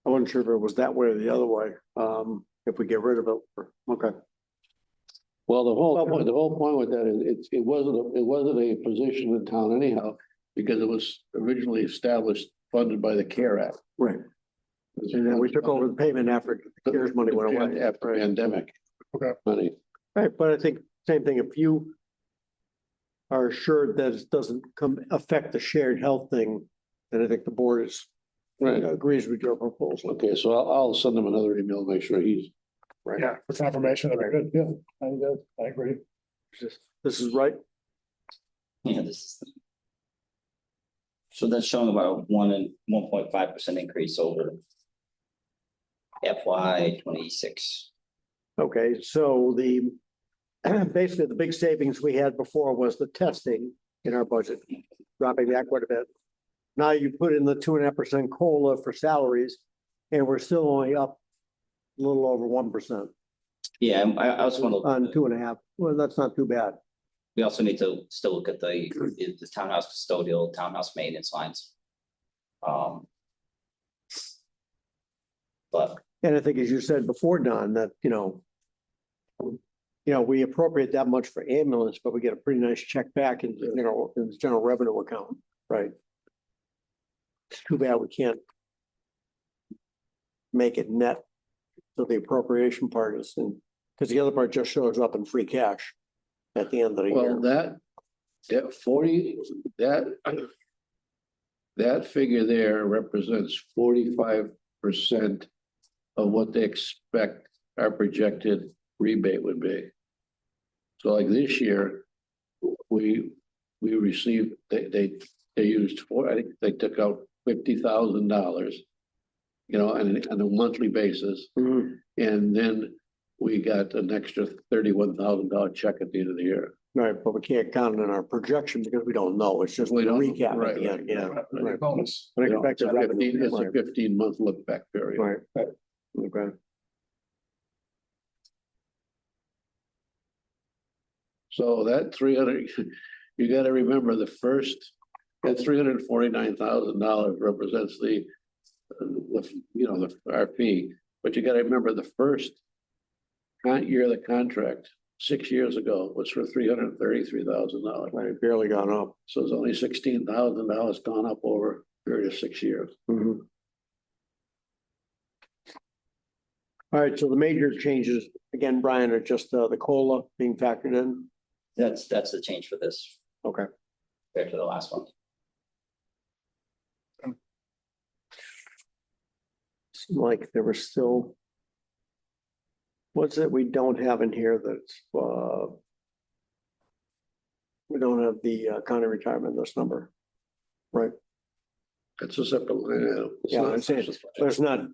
I wasn't sure if it was that way or the other way, if we get rid of it, okay. Well, the whole point with that is it wasn't a position in town anyhow, because it was originally established, funded by the CARE Act. Right. And then we took over the payment after the CARES money went away. After Right. pandemic. Okay. Money. Right, but I think same thing, if you are assured that it doesn't affect the shared health thing, then I think the board is Right. agrees with your proposal. Okay, so I'll send him another email, make sure he's. Right. Yeah, for confirmation, that'd be good. Yeah, I agree. This is right. Yeah, this is. So that's showing about 1.5% increase over FY 26. Okay, so the basically the big savings we had before was the testing in our budget, dropping that quite a bit. Now you put in the 2.5% COLA for salaries, and we're still only up a little over 1% Yeah, I also want to. on 2.5. Well, that's not too bad. We also need to still look at the townhouse custodial, townhouse maintenance lines. But And I think, as you said before, Don, that, we appropriate that much for ambulance, but we get a pretty nice check back in the general revenue account, right? It's too bad we can't make it net. So the appropriation part is in, because the other part just shows up in free cash at the end of the year. Well, that figure there represents 45% of what they expect our projected rebate would be. So like this year, we received, they used I think they took out $50,000, on a monthly basis. Mhm. And then we got an extra $31,000 check at the end of the year. Right, but we can't count it in our projection because we don't know. It's just a We don't know. recap at Right, the end, yeah. Right. Bonus. Unexpected revenue. It's a 15-month look back period. Right, okay. So that 300, you gotta remember that $349,000 represents our fee, but you gotta remember the first year of the contract, 6 years ago, was for $333,000. Right, barely gone up. So it's only $16,000 gone up over a period of 6 years. Mhm. All right, so the major changes, again, Brian, are just the COLA being factored in. that's the change for this Okay. compared to the last one. Seemed like there was still. What's it we don't have in here that's, we don't have the county retirement, this number, right? It's a separate line item. It's Yeah, not- I'm saying, but it's not, I don't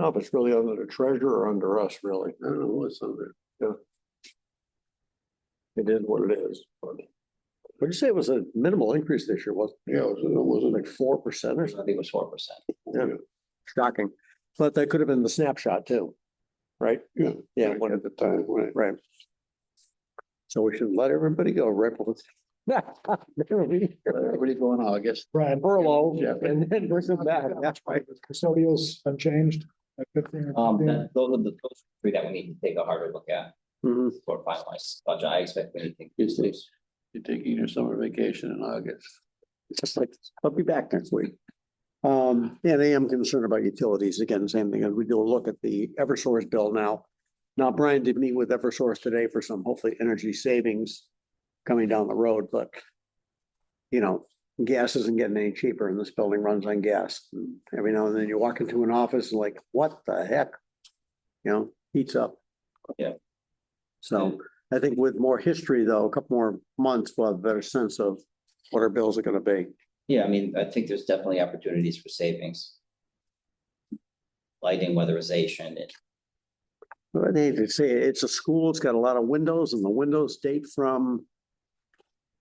know if it's really under the treasurer or under us, really. I don't know what's on there. It is what it is, but What'd you say it was a minimal increase this year, wasn't it? Yeah, it wasn't Like 4% or I something? think it was 4%. Yeah, shocking. But that could have been the snapshot too, right? Yeah. Yeah, Back at the time, right? right. So we should let everybody go right before. Everybody going August. Brian, Furlough and then bring them back. That's right. custodials unchanged at 15 or 15? Those three that we need to take a harder look at Mhm. for finalized budget. I expect we need to. You're taking your summer vacation in August. Just like, I'll be back next week. And I am concerned about utilities. Again, same thing, as we do a look at the Eversource bill now. Now, Brian did meet with Eversource today for some hopefully energy savings coming down the road, but you know, gas isn't getting any cheaper and this building runs on gas. And every now and then you walk into an office and like, what the heck? You know, heats up. Yeah. So I think with more history though, a couple more months, we'll have a better sense of what our bills are gonna be. Yeah, I mean, I think there's definitely opportunities for savings. Lighting, weatherization, and But they say it's a school, it's got a lot of windows and the windows date from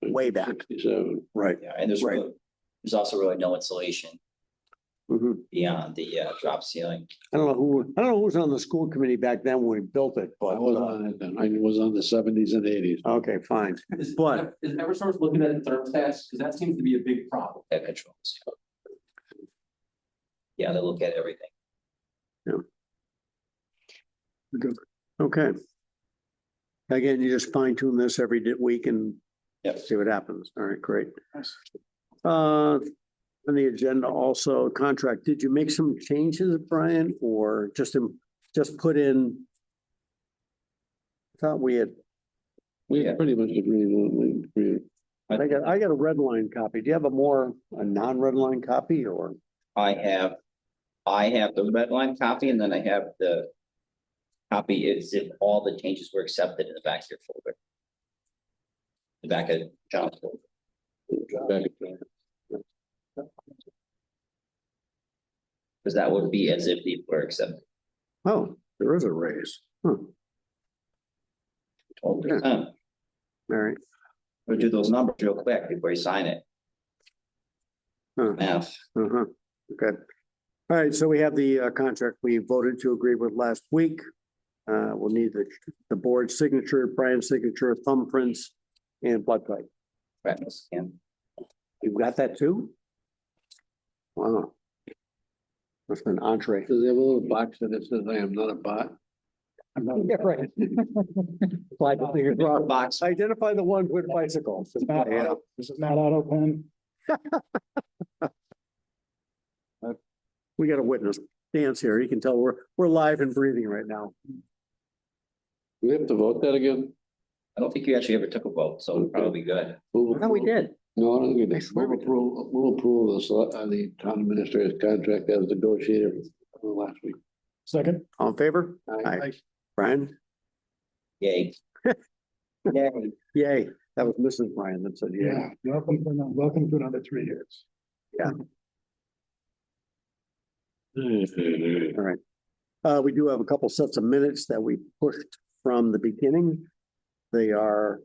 way back. 67. Right. yeah, and Right. there's also really no insulation Mhm. beyond the drop ceiling. I don't know who was on the school committee back then when we built it, I but, was on it then. I was on the 70s and 80s. okay, fine. But- Is Eversource looking at thermostats? Because that seems to be a big problem. That controls. Yeah, they look at everything. Okay. Again, you just fine tune this every week and Yep. see what happens. All right, great. On the agenda also, contract, did you make some changes, Brian, or just put in? I thought we had, We Yeah. pretty much agreed on it. I got a red line copy. Do you have a non-red line copy or? I have the red line copy and then I have the copy is if all the changes were accepted in the back of your folder. The back of John's folder. Because that would be as if these were accepted. Oh, there is a raise. Huh, 12%. all right. We'll do those numbers real quick before you sign it. Huh. Math. Uh-huh, okay. All right, so we have the contract we voted to agree with last week. We'll need the board signature, Brian's signature, thumbprints, and blood type. Right, and You've got that too? Wow. That's an entree. Does it have a little box that it says I am not a bot? Yeah, right. Slide the finger across. box. Identify the ones with bicycles. Yeah. This is not auto pen. We got a witness. Dan's here. You can tell we're live and breathing right now. We have to vote that again? I don't think you actually ever took a vote, so it'll probably be good. No, we did. No, I don't think I it. swear we did. We'll approve the town administrator's contract as negotiated last week. Second. All in favor? Aye. Brian? Yay. Yay. Yay. That was Mrs. Brian that said yay. Welcome to another 3 years. All right. We do have a couple sets of minutes that we pushed from the beginning. They are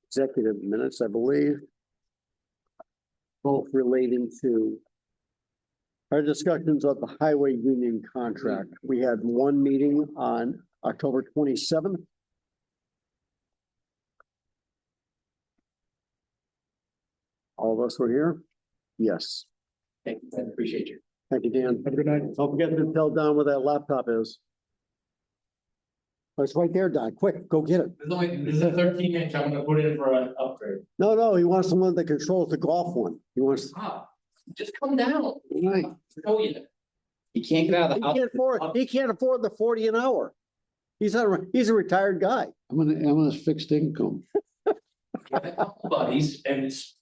executive minutes, I believe. Both relating to our discussions of the highway union contract. We had one meeting on October 27th. All of us were here? Yes. Thank you, I appreciate you. Thank you, Dan. Have a good night. Don't forget to tell Don where that laptop is. Oh, it's right there, Don. Quick, go get it. This is a 13-inch, I'm gonna put in for an upgrade. No, he wants the one that controls the golf one. He wants. Just come down. Right. Show you. You can't get out of He the house. he can't afford the 40 an hour. He's a retired guy. I'm on a fixed income. Get a couple buddies and it's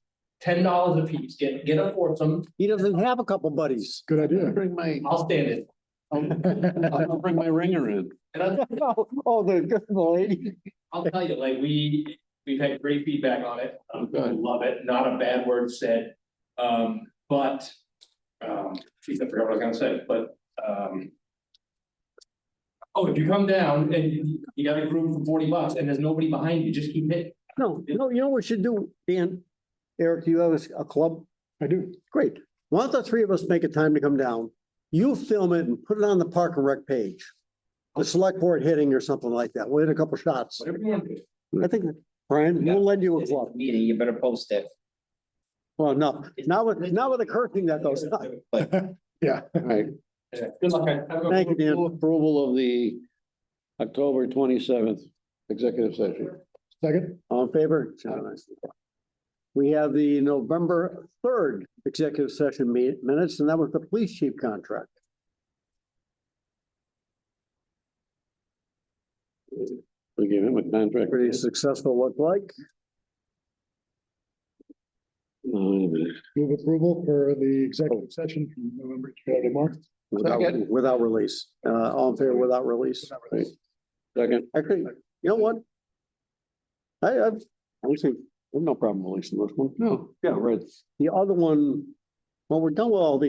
$10 a piece. Get a foursome. He doesn't have a couple buddies. Good idea. I'll stand it. I'll bring my ringer in. And Oh, the lady. I'll tell you, like, we've had great feedback on it. I Good. love it. Not a bad word said. Geez, I forgot what I was gonna say, but, oh, if you come down and you got a group for $40 and there's nobody behind you, just keep hitting. No, you know what we should do, Dan? Eric, do you have a club? I do. Great. Why don't the three of us make a time to come down? You film it and put it on the Park and Rec page. The select board hitting or something like that. We'll hit a couple shots. Whatever you want to do. I think, Brian, we'll lend you a club. Meeting, you better post it. Well, no, not with the cursing that goes on. Yeah. All right, Yeah, good luck. Have a good Thank you, Dan. approval of the October 27th executive session. Second, All in favor? We have the November 3rd executive session minutes, and that was the police chief contract. We gave him a contract. Pretty successful, look like. move approval for the executive session from November, do you have any more? Without release. All in favor without release. Right. Second, Actually, you know what? I think, there's no problem releasing this one. no, Yeah, right. The other one, well, we're done with all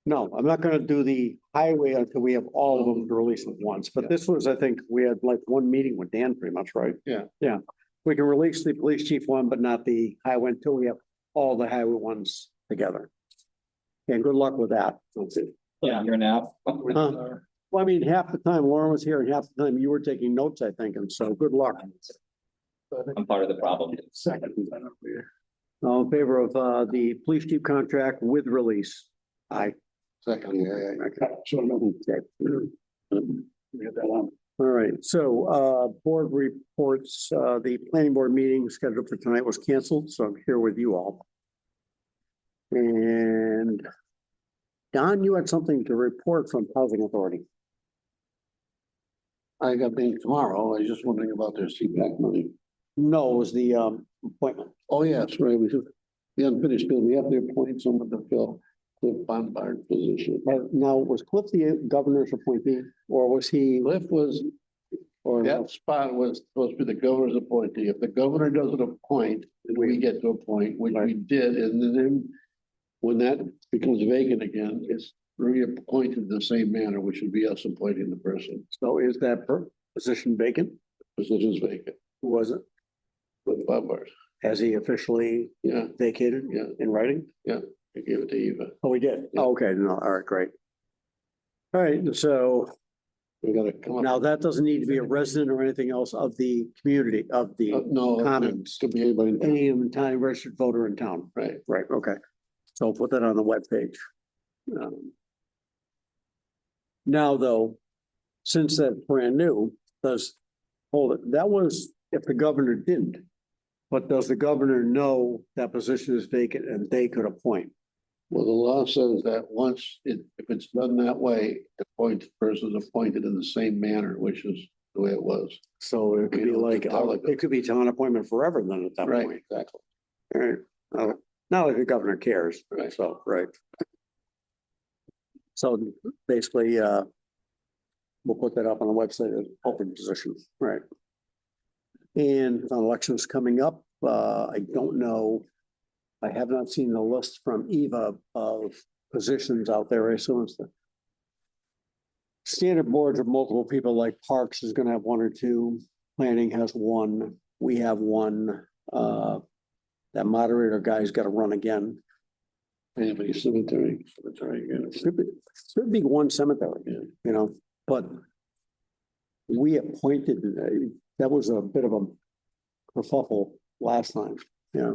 no, I'm not gonna do the highway until we have all of them to release at once, but this was, I think, we had like one meeting with Dan pretty much, right? Yeah. Yeah, we can release the police chief one, but not the highway until we have all the highway ones together. And good luck with that. Yeah, you're now. Well, I mean, half the time Lauren was here and half the time you were taking notes, I think, and so good luck. I'm part of the problem. Second. All in favor of the police chief contract with release? Aye. second, yeah. Okay. All right, so board reports, the planning board meeting scheduled for tonight was canceled, so I'm here with you all. And Don, you had something to report from Housing Authority. I got paid tomorrow. I was just wondering about their CPAC money. No, it was the appointment. Oh, yes, right. We should, the unfinished bill, we have to appoint someone to fill Cliff Bombard's position. Now, was Cliff the governor's appointee, or was he? Cliff was, or that spot was supposed to be the governor's appointee. If the governor doesn't appoint, then we get to appoint, which we did, and then when that becomes vacant again, it's reappointed in the same manner, which would be us appointing the person. So is that position vacant? Position's vacant. Who was it? With Bombard. Has he officially Yeah, vacated? Yeah. In writing? yeah. I gave it to Eva. Oh, we did? Yeah. Oh, okay, no, all right, great. All right, so We gotta come up. now that doesn't need to be a resident or anything else of the community, of the, No, Commons. could be anybody. any time registered voter in town. Right. Right, okay. So put that on the webpage. Now, though, since that's brand new, hold it, that was if the governor didn't. But does the governor know that position is vacant and they could appoint? Well, the law says that once if it's done that way, the person is appointed in the same manner, which is the way it was. So it could be like, it could be town appointment forever then at that Right, point. exactly. All right. Not like the governor cares, Right. so, right. So basically, we'll put that up on the website as open position, right? And elections coming up, I don't know. I have not seen the list from Eva of positions out there. I assume it's the standard boards of multiple people, like Parks is gonna have one or two, Planning has one, we have one, that moderator guy's gotta run again. Anybody cemetery, again. Should be one cemetery, you know, but we appointed, that was a bit of a kerfuffle last time, yeah.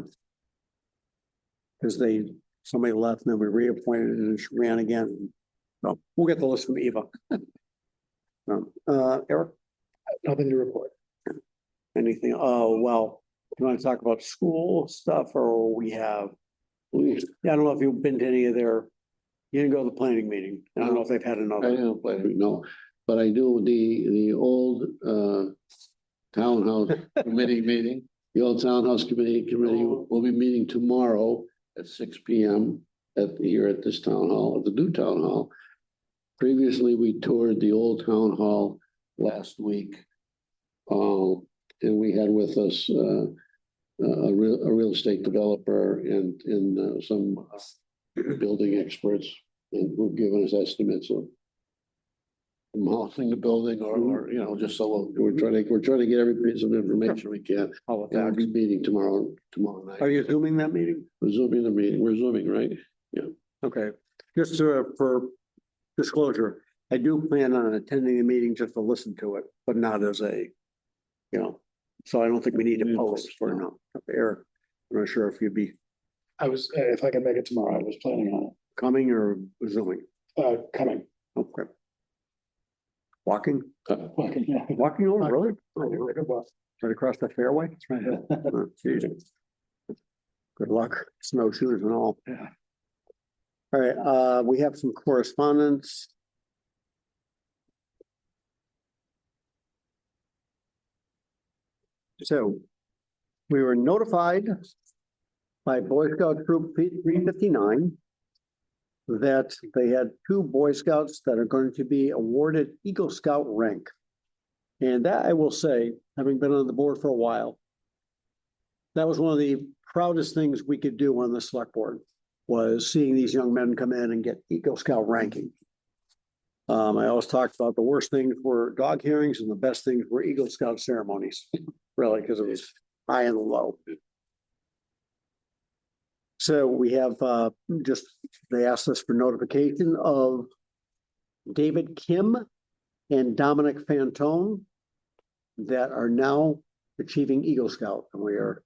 Because somebody left and then we reappointed and she ran again. So we'll get the list from Eva. Eric, Nothing to report. anything? Oh, well, you want to talk about school stuff or I don't know if you've been to any of you didn't go to the planning meeting. I don't know if they've had I another. don't play, no, but I do the old townhouse committee meeting. The old townhouse committee will be meeting tomorrow at 6 p.m. here at this town hall, at the new town hall. Previously, we toured the old town hall last week. And we had with us a real estate developer and some building experts, and who've given us estimates of demolishing the building or, you know, just so we're trying to get every piece of information we can. All of And our that. meeting tomorrow night. Are you zooming that meeting? We're zooming the meeting. We're zooming, right? Okay, just for disclosure, I do plan on attending the meeting just to listen to it, but not as a, you know, so I don't think we need to post for no. Eric, I'm not sure if you'd be if I can make it tomorrow, I was planning on coming or zooming. it, coming. Okay. Walking, Walking, yeah. walking over, really? Well, Right across the fairway? Oh, geez. Good luck, snowshoes and all. Yeah. All right, we have some correspondence. So we were notified by Boy Scout Troop 359 that they had 2 Boy Scouts that are going to be awarded Eagle Scout rank. And that, I will say, having been on the board for a while, that was one of the proudest things we could do on the select board, was seeing these young men come in and get Eagle Scout ranking. I always talked about the worst things were dog hearings and the best things were Eagle Scout ceremonies, really, because it was high and low. So we have they asked us for notification of David Kim and Dominic Fantone that are now achieving Eagle Scout. And we are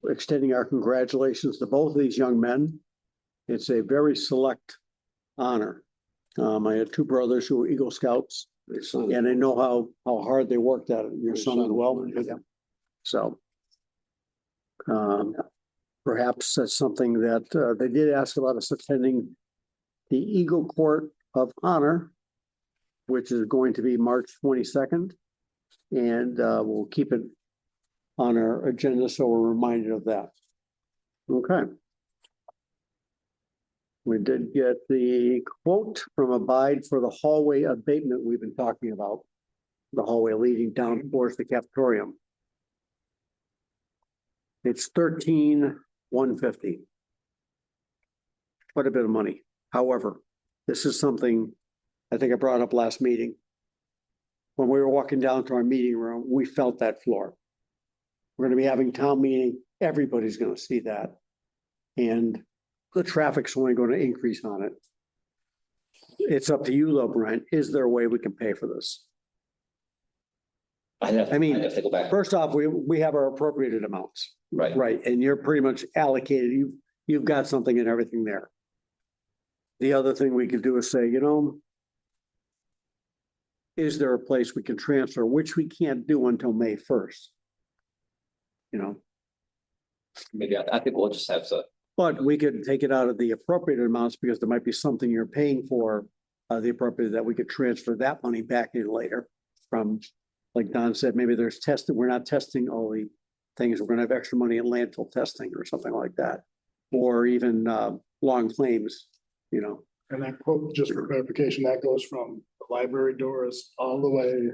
extending our congratulations to both of these young men. It's a very select honor. I had 2 brothers who were Eagle Scouts, and I know how hard they worked at it. Your son as well. Yeah. So perhaps that's something that they did ask about us attending the Eagle Court of Honor, which is going to be March 22nd. And we'll keep it on our agenda so we're reminded of that. Okay. We did get the quote from Abide for the hallway abatement we've been talking about. The hallway leading down towards the cafetorium. It's $13,150. Quite a bit of money. However, this is something I think I brought up last meeting. When we were walking down to our meeting room, we felt that floor. We're going to be having town meeting. Everybody's going to see that. And the traffic's only going to increase on it. It's up to you though, Brian. Is there a way we can pay for this? I'd have to go back. First off, we have our appropriated amounts. Right. Right, and you're pretty much allocated. You've got something and everything there. The other thing we could do is say, you know, is there a place we can transfer, which we can't do until May 1st? You know, Maybe I think we'll just have to. but we could take it out of the appropriated amounts because there might be something you're paying for the appropriate that we could transfer that money back in later from, like Don said, maybe there's testing. We're not testing all the things. We're going to have extra money in landfill testing or something like that, or even long claims, you know. And that quote, just for clarification, that goes from the library doors all the way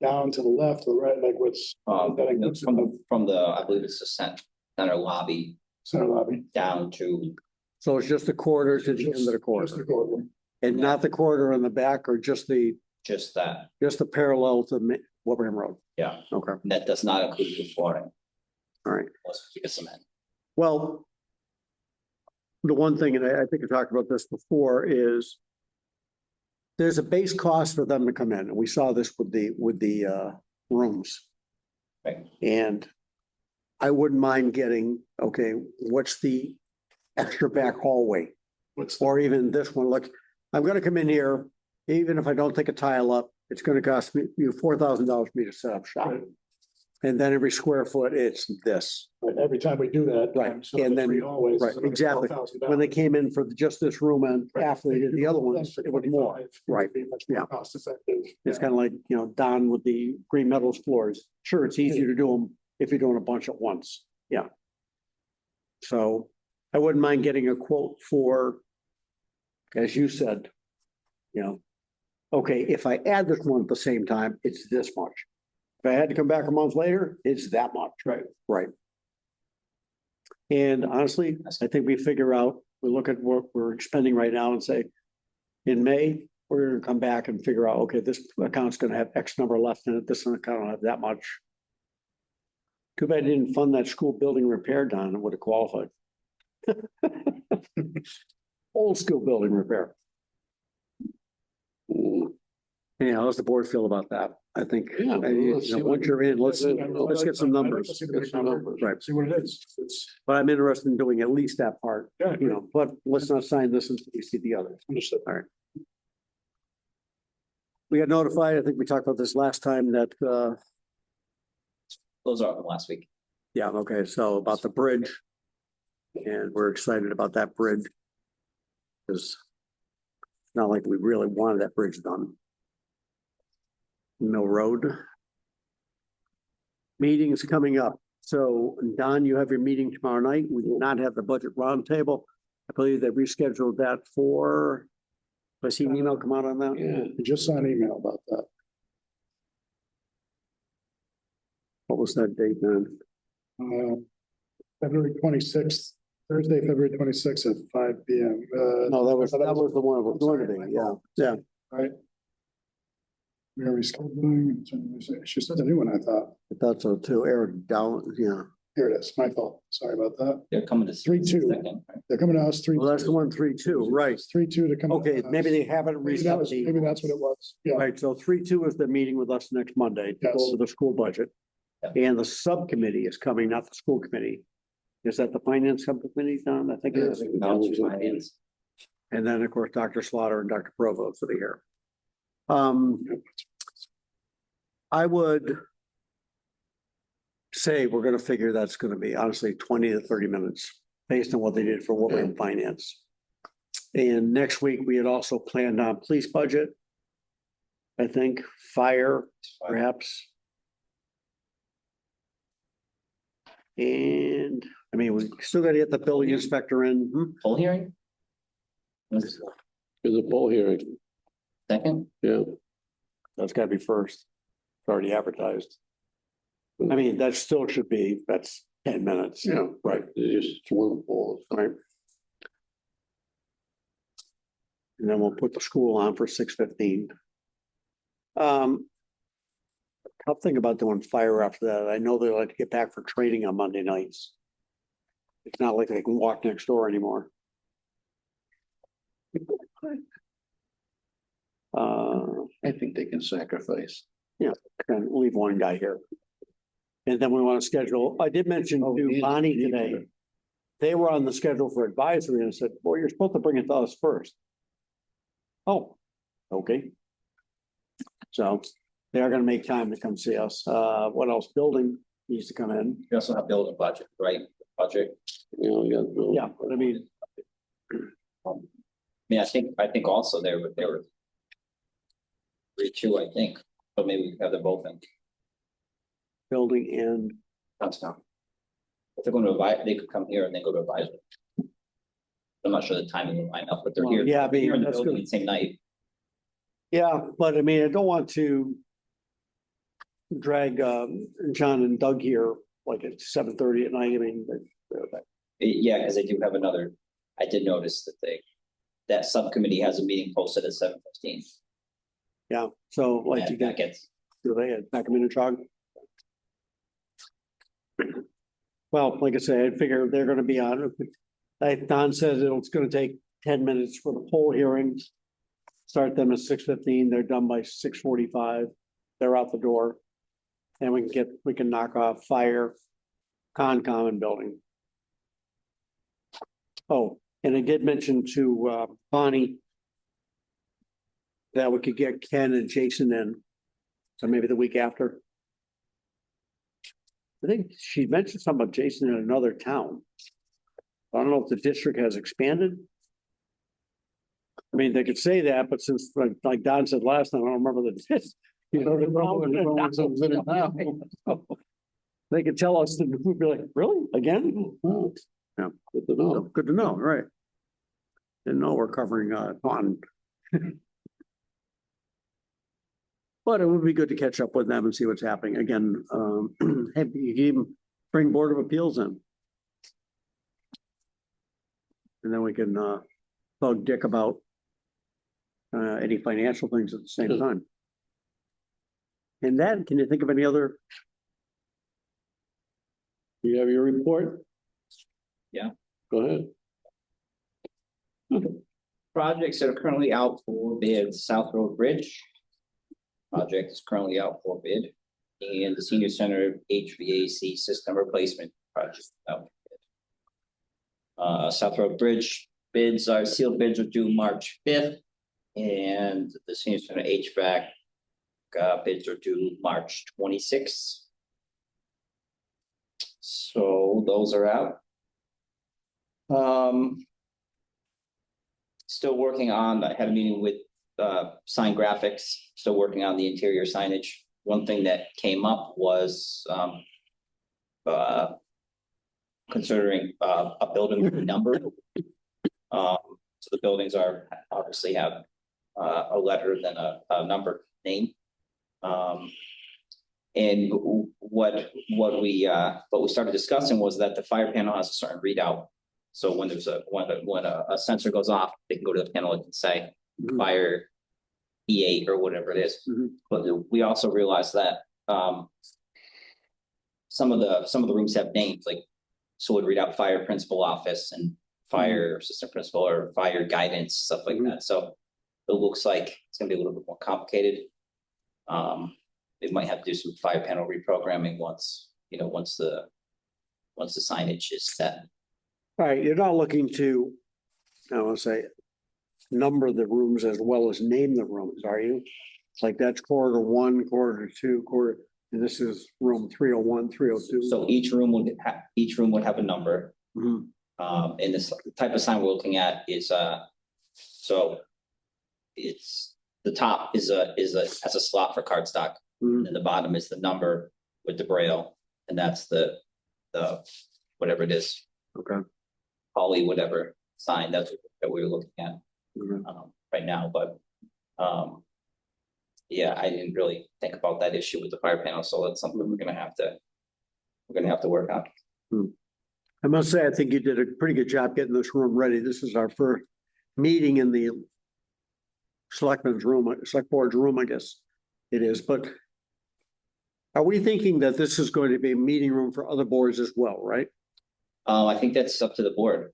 down to the left, to the right, like what's that includes From the, I believe it's the center lobby center lobby. down to, So it's just a quarter to the end of the Just the quarter, quarter. and not the quarter on the back, or just the parallel to Wilbraham Road. yeah, Okay, that does not include the flooring. all right. Let's keep it cement. Well, the one thing, and I think I talked about this before, is there's a base cost for them to come in, and we saw this with the rooms. Right. And I wouldn't mind getting, okay, what's the extra back hallway? Or even this one, look, I'm gonna come in here, even if I don't take a tile up, it's gonna cost me $4,000 for me to set up shop. Right. And then every square foot, it's this. But every time we do that. Right, and then- right, exactly. When they came in for just this room and after they did the other ones, it was more. Right, Much yeah. more cost effective. It's kind of like, you know, Don with the green metals floors. Sure, it's easier to do them if you're doing a bunch at once. Yeah. So I wouldn't mind getting a quote for, as you said, you know, okay, if I add this one at the same time, it's this much. If I had to come back a month later, it's that much. Right. Right. And honestly, I think we figure out, we look at what we're expending right now and say, in May, we're gonna come back and figure out, okay, this account's gonna have X number left in it, this account will have that much. Too bad I didn't fund that school building repair, Don, it would have qualified. Old school building repair. Yeah, how's the board feel about that? I think, Yeah, let's see once you're in, let's get some numbers. Right. See what it is. It's, But I'm interested in doing at least that part, yeah, you know, but let's not sign this until we see the others. understood. All right. We got notified, I think we talked about this last time, that, Those are from last week. yeah, okay, so about the bridge. And we're excited about that bridge. Because it's not like we really wanted that bridge done. Mill Road. Meetings coming up. So Don, you have your meeting tomorrow night. We do not have the budget roundtable. I believe they rescheduled that for. Was he an email come out on that? Yeah, I just saw an email about that. What was that date then? February 26th, Thursday, February 26th at 5 p.m. No, that was the one it was going to be, yeah, yeah. Right. We are rescheduling. She sent a new one, I thought. I thought so too. Eric down, yeah. Here it is, my fault. Sorry about that. They're coming to. 3-2. Second, right? They're coming to us 3. Well, that's the 132, right? 3-2 to come. Okay, to us. maybe they haven't Maybe that was, maybe that's what it was. Yeah. Right, so 3-2 is the meeting with us next Monday to Yes. go over the school budget. And the subcommittee is coming, not the school committee. Is that the finance subcommittee, Don? I think it is. Balance of finance. And then, of course, Dr. Slaughter and Dr. Provo for the year. I would say we're gonna figure that's gonna be honestly 20 to 30 minutes based on what they did for Woodland Finance. And next week, we had also planned on police budget. I think fire, perhaps. And I mean, we still gotta get the building inspector in. Full hearing? there's a poll hearing, Second? yeah. That's gotta be first. It's already advertised. I mean, that still should be, that's 10 minutes. Yeah. Right, There's just one poll. right. And then we'll put the school on for 6:15. Tough thing about doing fire after that, I know they like to get back for training on Monday nights. It's not like they can walk next door anymore. I think they can sacrifice. And leave one guy here. And then we want to schedule, I did mention to Bonnie today. They were on the schedule for advisory and I said, well, you're supposed to bring it to us first. Oh, okay. So they are gonna make time to come see us. What else? Building needs to come in. You also have building budget, right? Budget. You know, you got. Yeah, but I mean, I mean, I think also they were 3-2, I think, but maybe we have them both in. building and That's not. If they're going to advise, they could come here and then go to advisory. I'm not sure the timing will line up, but they're here. Yeah, I mean, Here in the that's building good. the same night. yeah, but I mean, I don't want to drag John and Doug here like at 7:30 at night. I mean, Yeah, because they do have another, I did notice that subcommittee has a meeting posted at 7:15. yeah, so like you That get, gets, do they back them in a jog? Well, like I said, I figure they're gonna be on. Like Don says, it's gonna take 10 minutes for the poll hearings. Start them at 6:15, they're done by 6:45, they're out the door. And we can knock off fire, Concom and building. Oh, and I did mention to Bonnie that we could get Ken and Jason in, so maybe the week after. I think she mentioned something about Jason in another town. I don't know if the district has expanded. I mean, they could say that, but since like Don said last time, I don't remember the. You know, they could tell us and we'd be like, really? Again? Oh, yeah, Good to know. good to know, right? Didn't know we're covering pond. But it would be good to catch up with them and see what's happening again. Hey, you can even bring Board of Appeals in. And then we can bug Dick about any financial things at the same time. And that, can you think of any other? You have your report? Yeah. Go ahead. Projects that are currently out for bid, South Road Bridge. Project is currently out for bid. And the senior center HVAC system replacement project out for bid. South Road Bridge sealed bids are due March 5th. And the senior center HVAC bids are due March 26th. So those are out. Still working on, I had a meeting with Sign Graphics, still working on the interior signage. One thing that came up was considering a building number. So the buildings are obviously have a letter than a number name. And what we started discussing was that the fire panel has a certain readout. So when there's when a sensor goes off, they can go to the panel and say fire E8 or whatever it is. But we also realized that some of the rooms have names, like so it would read out fire principal office and fire assistant principal or fire guidance, stuff like that. So it looks like it's gonna be a little bit more complicated. They might have to do some fire panel reprogramming once the signage is set. All right, you're not looking to, I want to say, number the rooms as well as name the rooms, are you? Like that's corridor 1, corridor 2, and this is room 301, 302. So each room would have a number. And this type of sign we're looking at is so it's the top has a slot for cardstock, and the bottom is the number with the braille, and that's the whatever it is. Okay. Poly whatever sign that we were looking at right now, but yeah, I didn't really think about that issue with the fire panel, so that's something we're gonna have to work on. I must say, I think you did a pretty good job getting this room ready. This is our first meeting in the selectmen's room, select board's room, I guess it is, but are we thinking that this is going to be a meeting room for other boards as well, right? I think that's up to the board.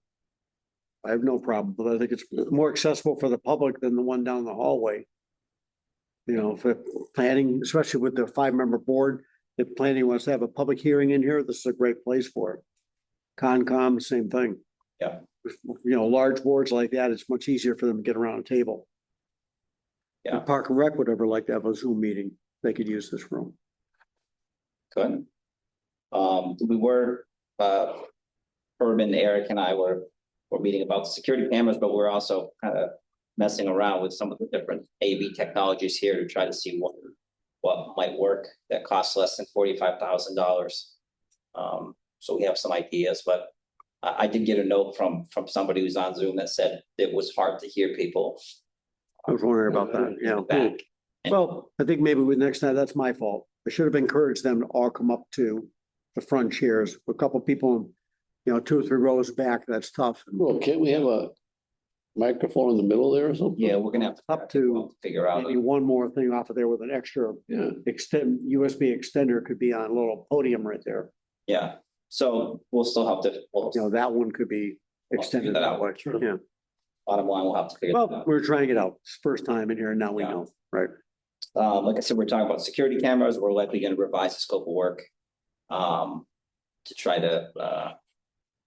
I have no problem, but I think it's more accessible for the public than the one down the hallway. You know, for planning, especially with the 5-member board, if planning wants to have a public hearing in here, this is a great place for it. Concom, same thing. Yeah. You know, large boards like that, it's much easier for them to get around a table. Yeah. Park and Rec would ever like to have a Zoom meeting, they could use this room. Good. We were Urban, Eric and I were meeting about the security cameras, but we're also kind of messing around with some of the different AV technologies here to try to see what might work that costs less than $45,000. So we have some ideas, but I did get a note from somebody who's on Zoom that said it was hard to hear people. I was wondering about that, yeah. Back. Well, I think maybe with next time, that's my fault. I should have encouraged them to all come up to the front chairs. A couple people, 2 or 3 rows back, that's tough. Well, can't we have a microphone in the middle there or something? Yeah, we're gonna have to Up to figure out. maybe one more thing off of there with an extra USB extender could be on a little podium right there. Yeah, so we'll still have to. That one could be extended that that out. way. Yeah. Bottom line, we'll have to figure that Well, out. we're trying it out. It's first time in here and now we Yeah. know, right? Like I said, we're talking about security cameras. We're likely going to revise the scope of work to try to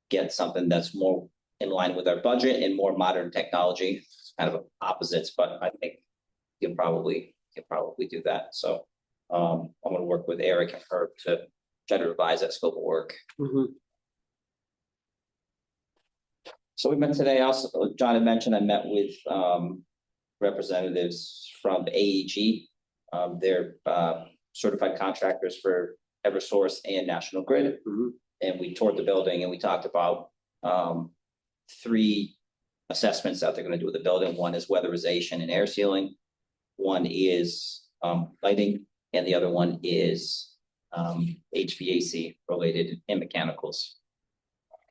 get something that's more in line with our budget and more modern technology. It's kind of opposites, but I think you can probably do that. So I'm going to work with Eric and Herb to try to revise that scope of work. So we met today. Also, John had mentioned I met with representatives from AEG. They're certified contractors for Eversource and National Grid. And we toured the building and we talked about 3 assessments that they're going to do with the building. One is weatherization and air sealing. One is lighting, and the other one is HVAC related and mechanicals.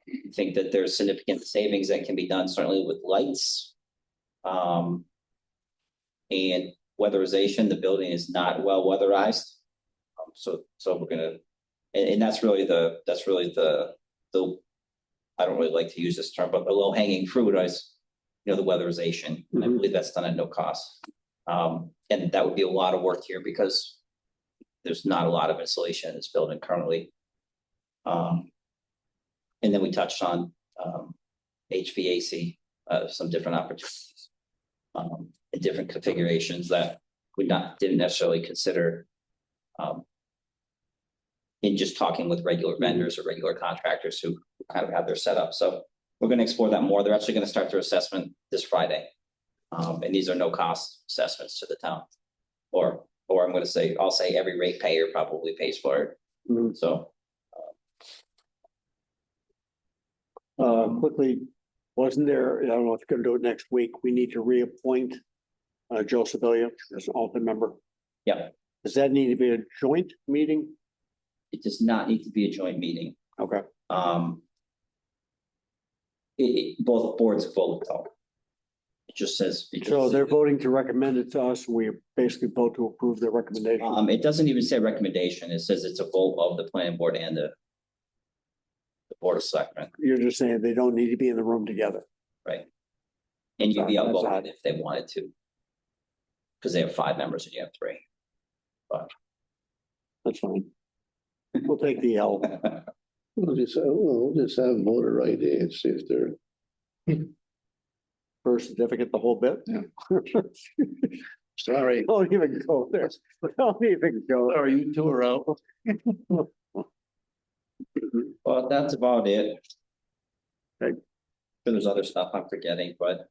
I think that there's significant savings that can be done, certainly with lights. And weatherization, the building is not well weatherized. So we're gonna, and that's really the, I don't really like to use this term, but the low hanging fruit is, you know, the weatherization, and I believe that's done at no cost. And that would be a lot of work here because there's not a lot of insulation in this building currently. And then we touched on, HVAC, some different opportunities. In different configurations that we didn't necessarily consider. In just talking with regular vendors or regular contractors who kind of have their setup. So we're gonna explore that more. They're actually gonna start their assessment this Friday. And these are no cost assessments to the town. Or I'm gonna say, I'll say every ratepayer probably pays for it. So. Quickly, wasn't there, I don't know if you're gonna do it next week, we need to reappoint Joe Sibilia as an alternate member. Yeah, Does that need to be a joint meeting? it does not need to be a joint meeting. Okay. Both boards vote though. It just says. So they're voting to recommend it to us, we basically vote to approve their recommendation. It doesn't even say recommendation. It says it's a vote of the planning board and the board of selectmen, You're just saying they don't need to be in the room together. right? And you'd be That's outvoted odd. if they wanted to. Because they have 5 members and you have 3. That's fine. We'll take the L. We'll just have voter ID and see if they're, Birth certificate, the whole bit. Yeah. sorry, Don't even go there. Don't even go. are you two are out? Well, that's about it. Okay. There's other stuff I'm forgetting, but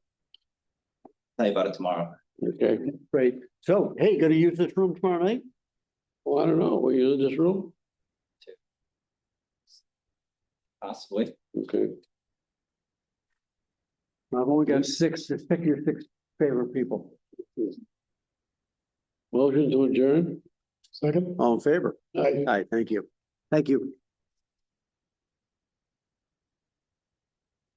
I'll tell you about it tomorrow. Okay, Great. So, hey, gonna use this room tomorrow night? well, I don't know, were you in this room? Possibly. Okay, I've only got 6, just pick your 6 favorite people. motion to adjourn? Second? All in favor? Aye. Aye, thank you. Thank you.